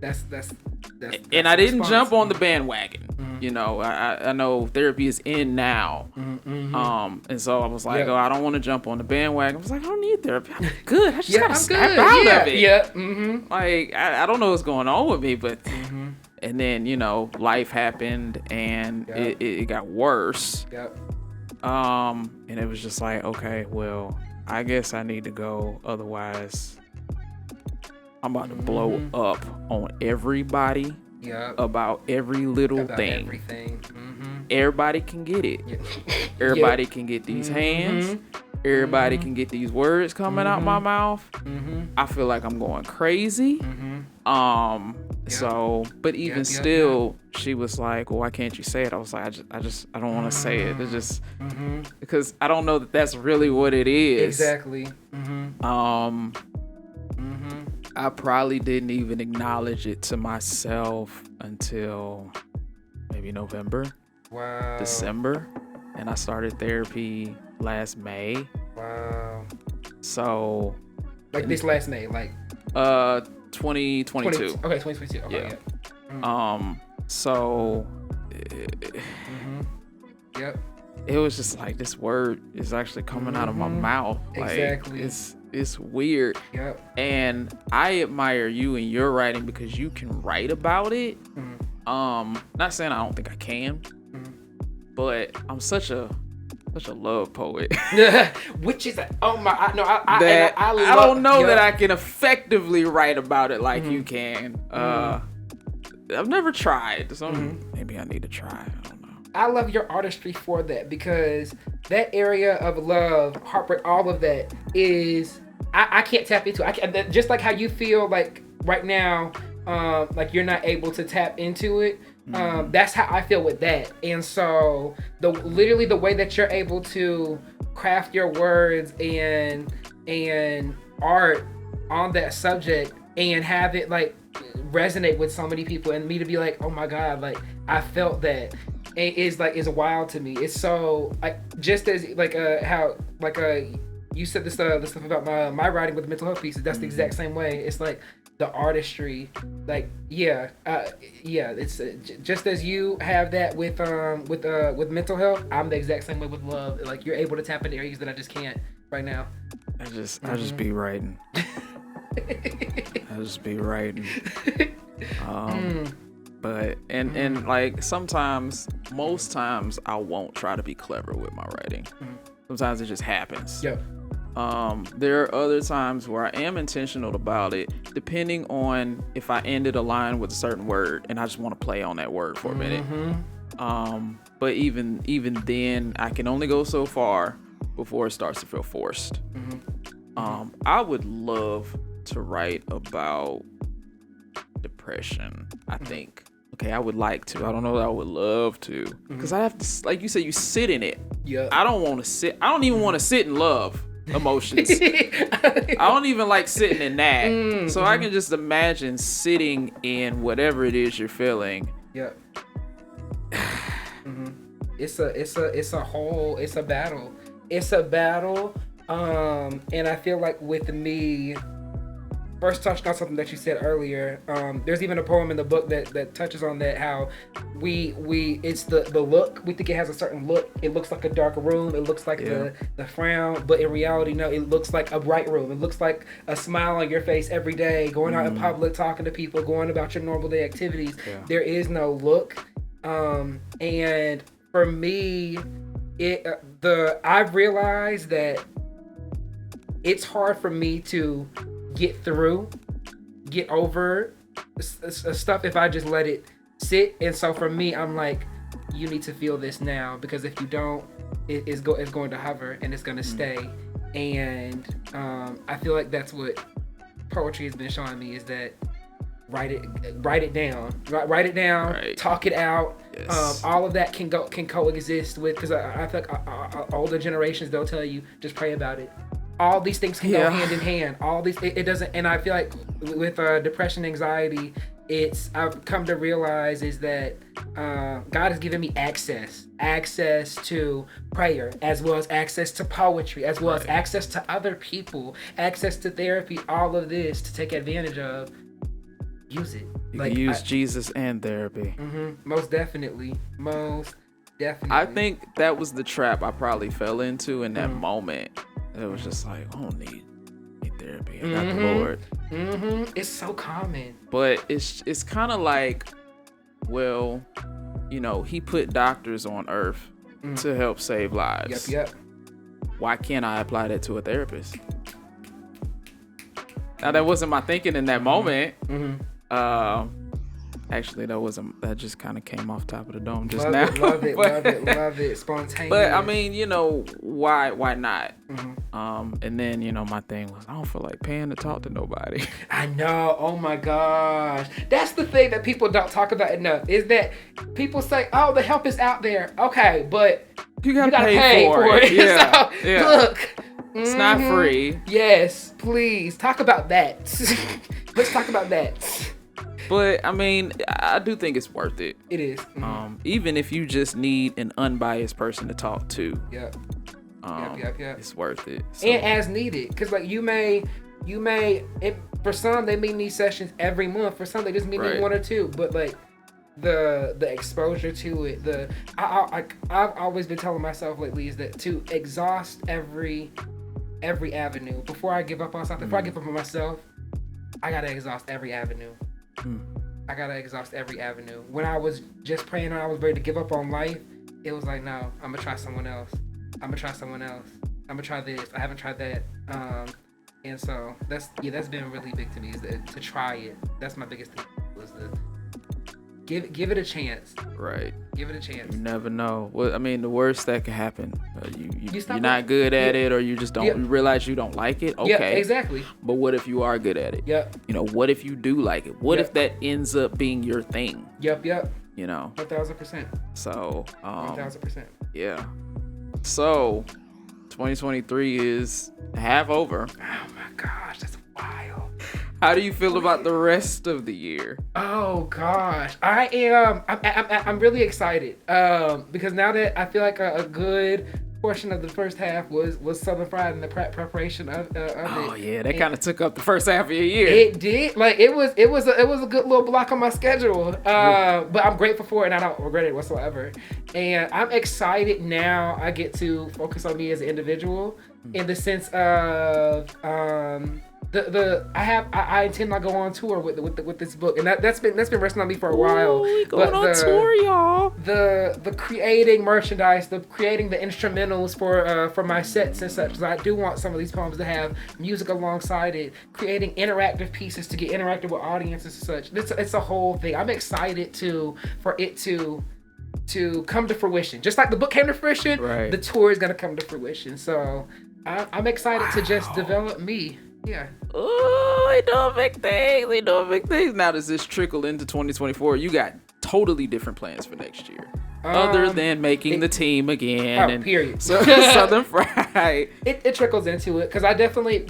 That's and I didn't jump on the bandwagon. I know therapy is in now. And so I was like, I don't want to jump on the bandwagon. I was like, I don't need therapy. I'm good. I just gotta snap out of it. Yeah. Like, I don't know what's going on with me, but and then life happened, and it got worse. Yep. And it was just like, okay, well, I guess I need to go, otherwise I'm about to blow up on everybody. Yep. About every little thing. Everything. Everybody can get it. Yeah. Everybody can get these hands. Everybody can get these words coming out my mouth. I feel like I'm going crazy. So, but even still, she was like, well, why can't you say it? I was like, I don't want to say it. It's just because I don't know that that's really what it is. Exactly. I probably didn't even acknowledge it to myself until maybe November, December, and I started therapy last May. Wow. So, like this last May, like 2022. Okay, 2022. Okay, yeah. So, yep. It was just like, this word is actually coming out of my mouth. Like, exactly. It's weird. Yep. And I admire you and your writing because you can write about it. Not saying I don't think I can, but I'm such a love poet. Which is I don't know that I can effectively write about it like you can. I've never tried, so maybe I need to try. I don't know. I love your artistry for that, because that area of love, heartbreak, all of that is I can't tap into. Just like how you feel like right now, like you're not able to tap into it. That's how I feel with that. And so literally the way that you're able to craft your words and art on that subject and have it like resonate with so many people, and me to be like, oh my God, like I felt that, is wild to me. It's so like, just as like how like you said the stuff about my writing with the mental health pieces. That's the exact same way. It's like the artistry, like it's just as you have that with mental health. I'm the exact same way with love. Like, you're able to tap into areas that I just can't right now. I just be writing. I just be writing. But and like most times I won't try to be clever with my writing. Sometimes it just happens. Yep. There are other times where I am intentional about it, depending on if I ended a line with a certain word and I just want to play on that word for a minute. But even then, I can only go so far before it starts to feel forced. I would love to write about depression, I think. Okay, I would like to. I don't know that I would love to. Because I have to, like you said, you sit in it. Yeah. I don't even want to sit in love emotions. I don't even like sitting in that. So I can just imagine sitting in whatever it is you're feeling. Yeah. It's a battle. It's a battle. And I feel like with me, first touched on something that you said earlier. There's even a poem in the book that touches on that, how it's the look. We think it has a certain look. It looks like a dark room. It looks like the frown, but in reality, no, it looks like a bright room. It looks like a smile on your face every day, going out in public, talking to people, going about your normal day activities. Yeah. There is no look. And for me, I've realized that it's hard for me to get over stuff if I just let it sit. And so for me, I'm like, you need to feel this now, because if you don't, it's going to hover and it's going to stay. And I feel like that's what poetry has been showing me, is that write it down, right. Talk it out. Yes. All of that can coexist with, because I feel like older generations, they'll tell you, just pray about it. All these things can go hand in hand. All these, it doesn't, and I feel like with depression, anxiety, I've come to realize is that God has given me access to prayer, as well as access to poetry, as well as access to other people, access to therapy, all of this to take advantage of. Use it. You can use Jesus and therapy. Most definitely. I think that was the trap I probably fell into in that moment. It was just like, I don't need therapy. I got the Lord. It's so common. But it's kind of like, well, he put doctors on earth to help save lives. Yep. Why can't I apply that to a therapist? Now, that wasn't my thinking in that moment. Actually, that just kind of came off top of the dome just now. Love it. Spontaneous. But I mean, why not? And then, my thing was, I don't feel like paying to talk to nobody. I know. Oh my gosh. That's the thing that people don't talk about enough, is that people say, oh, the help is out there. Okay, but you gotta pay for it. Yeah. So, look. It's not free. Yes, please. Talk about that. Let's talk about that. But I mean, I do think it's worth it. It is. Even if you just need an unbiased person to talk to. Yep. It's worth it. So. And as needed, because like you may, for some they may need sessions every month. For some they just need one or two. But like the exposure to it, I've always been telling myself lately is that to exhaust every avenue before I give up on something. Before I give up on myself, I gotta exhaust every avenue. I gotta exhaust every avenue. When I was just praying and I was ready to give up on life, it was like, no, I'm gonna try someone else. I'm gonna try this. I haven't tried that. And so that's been really big to me, is to try it. That's my biggest thing, was to give it a chance. Right. Give it a chance. You never know. Well, I mean, the worst that could happen, you're not good at it, or you just don't you realize you don't like it. Okay. Yeah, exactly. But what if you are good at it? Yep. What if you do like it? What if that ends up being your thing? Yep. 1,000%. So, 1,000%. Yeah. So, 2023 is half over. Oh my gosh, that's wild. How do you feel about the rest of the year? Oh gosh, I'm really excited because now that I feel like a good portion of the first half was Southern Fried and the preparation of it. Oh yeah, that kind of took up the first half of your year. It did. Like it was a good little block on my schedule. But I'm grateful for it and I don't regret it whatsoever. And I'm excited now. I get to focus on me as an individual in the sense of I intend to go on tour with this book, and that's been resting on me for a while. We going on tour, y'all. The creating merchandise, creating the instrumentals for my sets and such. Because I do want some of these poems to have music alongside it. Creating interactive pieces to get interactive with audiences and such. It's a whole thing. I'm excited for it to come to fruition. Just like the book came to fruition, right. The tour is gonna come to fruition. So I'm excited to just develop me. Yeah. Oh, they doing big things. Now, does this trickle into 2024? You got totally different plans for next year, other than making the team again. Period. Southern Fried. It trickles into it because I definitely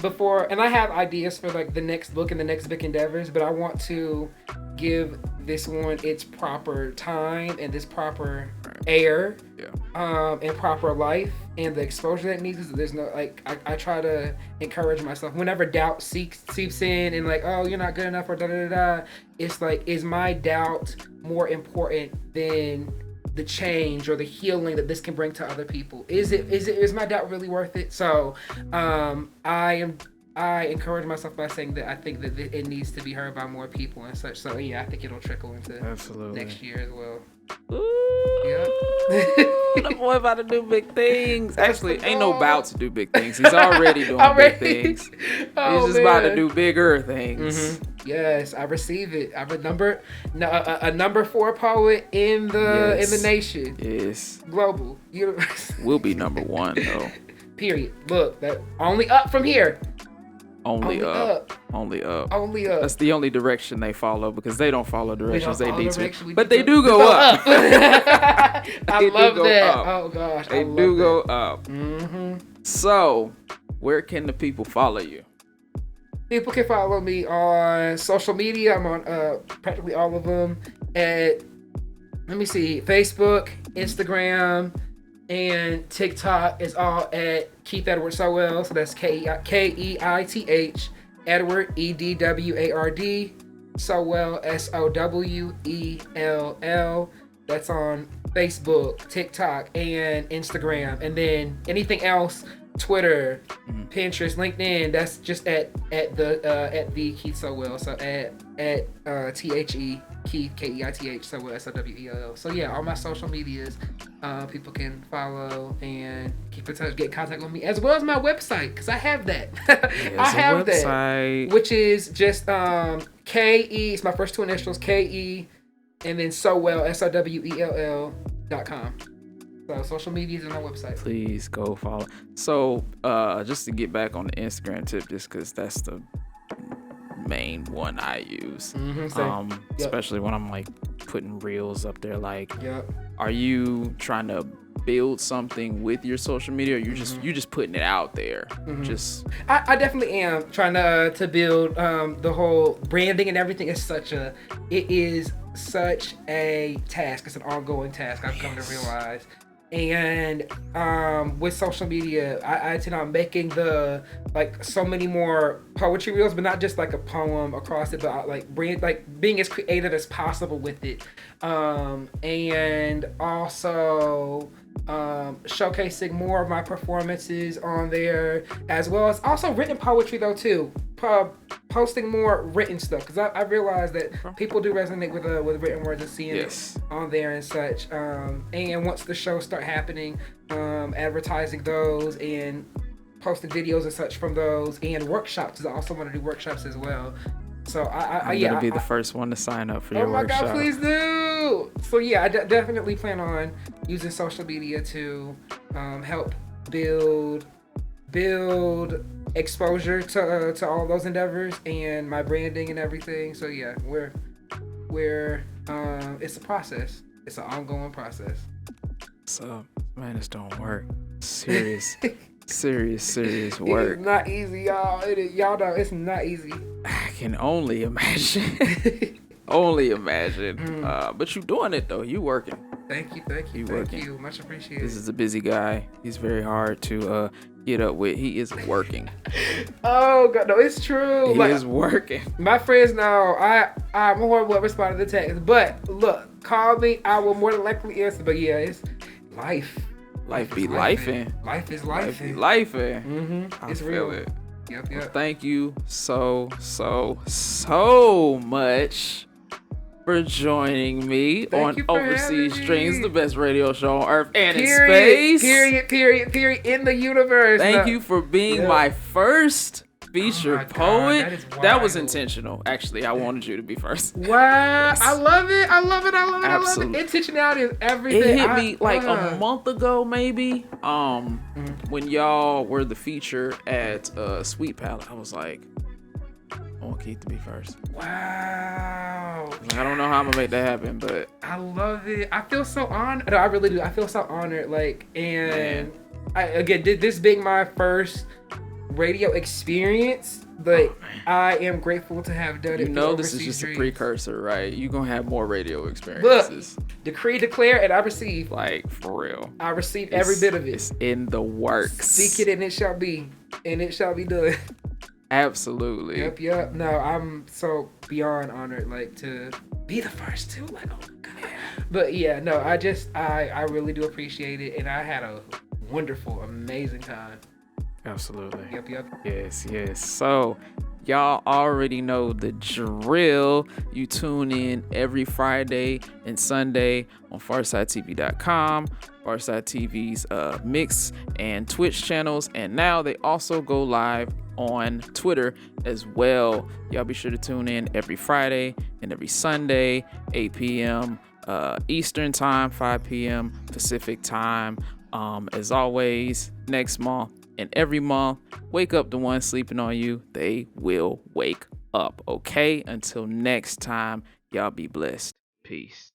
and I have ideas for like the next book and the next book endeavors, but I want to give this one its proper time and this proper air, and proper life and the exposure that it needs. There's no I try to encourage myself whenever doubt seeps in and like, oh, you're not good enough or da da da. It's like, is my doubt more important than the change or the healing that this can bring to other people? Is my doubt really worth it? So I encourage myself by saying that I think that it needs to be heard by more people and such. So yeah, I think it'll trickle into next year as well. Ooh, yeah. The boy about to do big things. Actually, ain't no about to do big things. He's already doing big things. He's just about to do bigger things. Mm-hmm. Yes, I receive it. I'm a number 4 poet in the nation. Yes. Global. Universe. We'll be number 1 though. Period. Look, that only up from here. Only up. That's the only direction they follow, because they don't follow directions they need to. But they do go up. I love that. Up. Oh gosh. They do go up. Mm-hmm. So, where can the people follow you? People can follow me on social media. I'm on practically all of them. Facebook, Instagram, and TikTok is all at Keith Edward Sowell. So that's Keith Edward EDWARD Sowell SOWELL. That's on Facebook, TikTok, and Instagram. And then anything else, Twitter, Pinterest, LinkedIn, that's just at the Keith Sowell. So at THE Keith KEITH Sowell SOWELL. So yeah, all my social medias, people can follow and keep in touch, get in contact with me, as well as my website, because I have that. I have that, which is just KE. It's my first 2 initials, KE, and then Sowell SOWELL.com. So social media is on my website. Please go follow. So just to get back on the Instagram tip, just because that's the main one I use. Especially when I'm like putting reels up there. Like, are you trying to build something with your social media, or you just putting it out there? I definitely am trying to build the whole branding and everything. It is such a task. It's an ongoing task, I've come to realize. And with social media, I intend on making so many more poetry reels, but not just like a poem across it, but being as creative as possible with it, and also showcasing more of my performances on there, as well as also written poetry though too. Posting more written stuff, because I realize that people do resonate with written words and seeing it on there and such. And once the shows start happening, advertising those and posting videos and such from those, and workshops, because I also want to do workshops as well. So I'm gonna be the first one to sign up for your workshop. Oh my God, please do! So yeah, I definitely plan on using social media to help build exposure to all those endeavors and my branding and everything. So yeah, we're it's a process. It's an ongoing process. So man, this don't work. Serious work. It's not easy, y'all. Y'all know it's not easy. I can only imagine. But you doing it though. You working. Thank you. Much appreciated. This is a busy guy. He's very hard to get up with. He is working. Oh God, no, it's true. He is working. My friends know I'm horrible at responding to text, but look, call me. I will more than likely answer. But yeah, it's life. Life be lifing. Life is life. Life be lifing. Mm-hmm. It's I real. feel it. Yep. Well, thank you so much for joining me on Overseas Dreams, the best radio show on Earth and in space. Period. In the universe. Thank you for being my first featured poet. That was intentional. Actually, I wanted you to be first. Wow. I love it. Absolutely. Intentionality is everything. It hit me like a month ago, maybe. When y'all were the feature at Sweet Palette, I was like, I want Keith to be first. Wow. I don't know how I'm gonna make that happen, but I love it. I feel so honored. No, I really do. I feel so honored. Did this being my first radio experience, but I am grateful to have done it. You know, this is just a precursor, right? You're gonna have more radio experiences. Look, decree, declare, and I receive. Like, for real. I receive every bit of it. It's in the works. Speak it and it shall be. And it shall be done. Absolutely. Yep. No, I'm so beyond honored, to be the first too. Oh my God. But yeah, no, I really do appreciate it, and I had a wonderful, amazing time. Absolutely. Yep. Yes. So, y'all already know the drill. You tune in every Friday and Sunday on FarsideTV.com, Farside TV's Mix and Twitch channels, and now they also go live on Twitter as well. Y'all be sure to tune in every Friday and every Sunday, 8 p.m. Eastern time, 5 p.m. Pacific time. As always, next month and every month, wake up the ones sleeping on you. They will wake up. Okay? Until next time, y'all be blessed. Peace.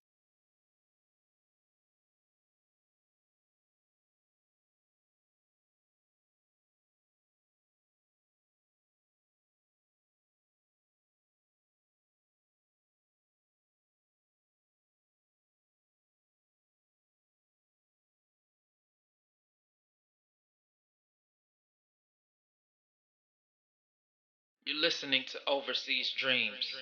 You're listening to Overseas Dreams.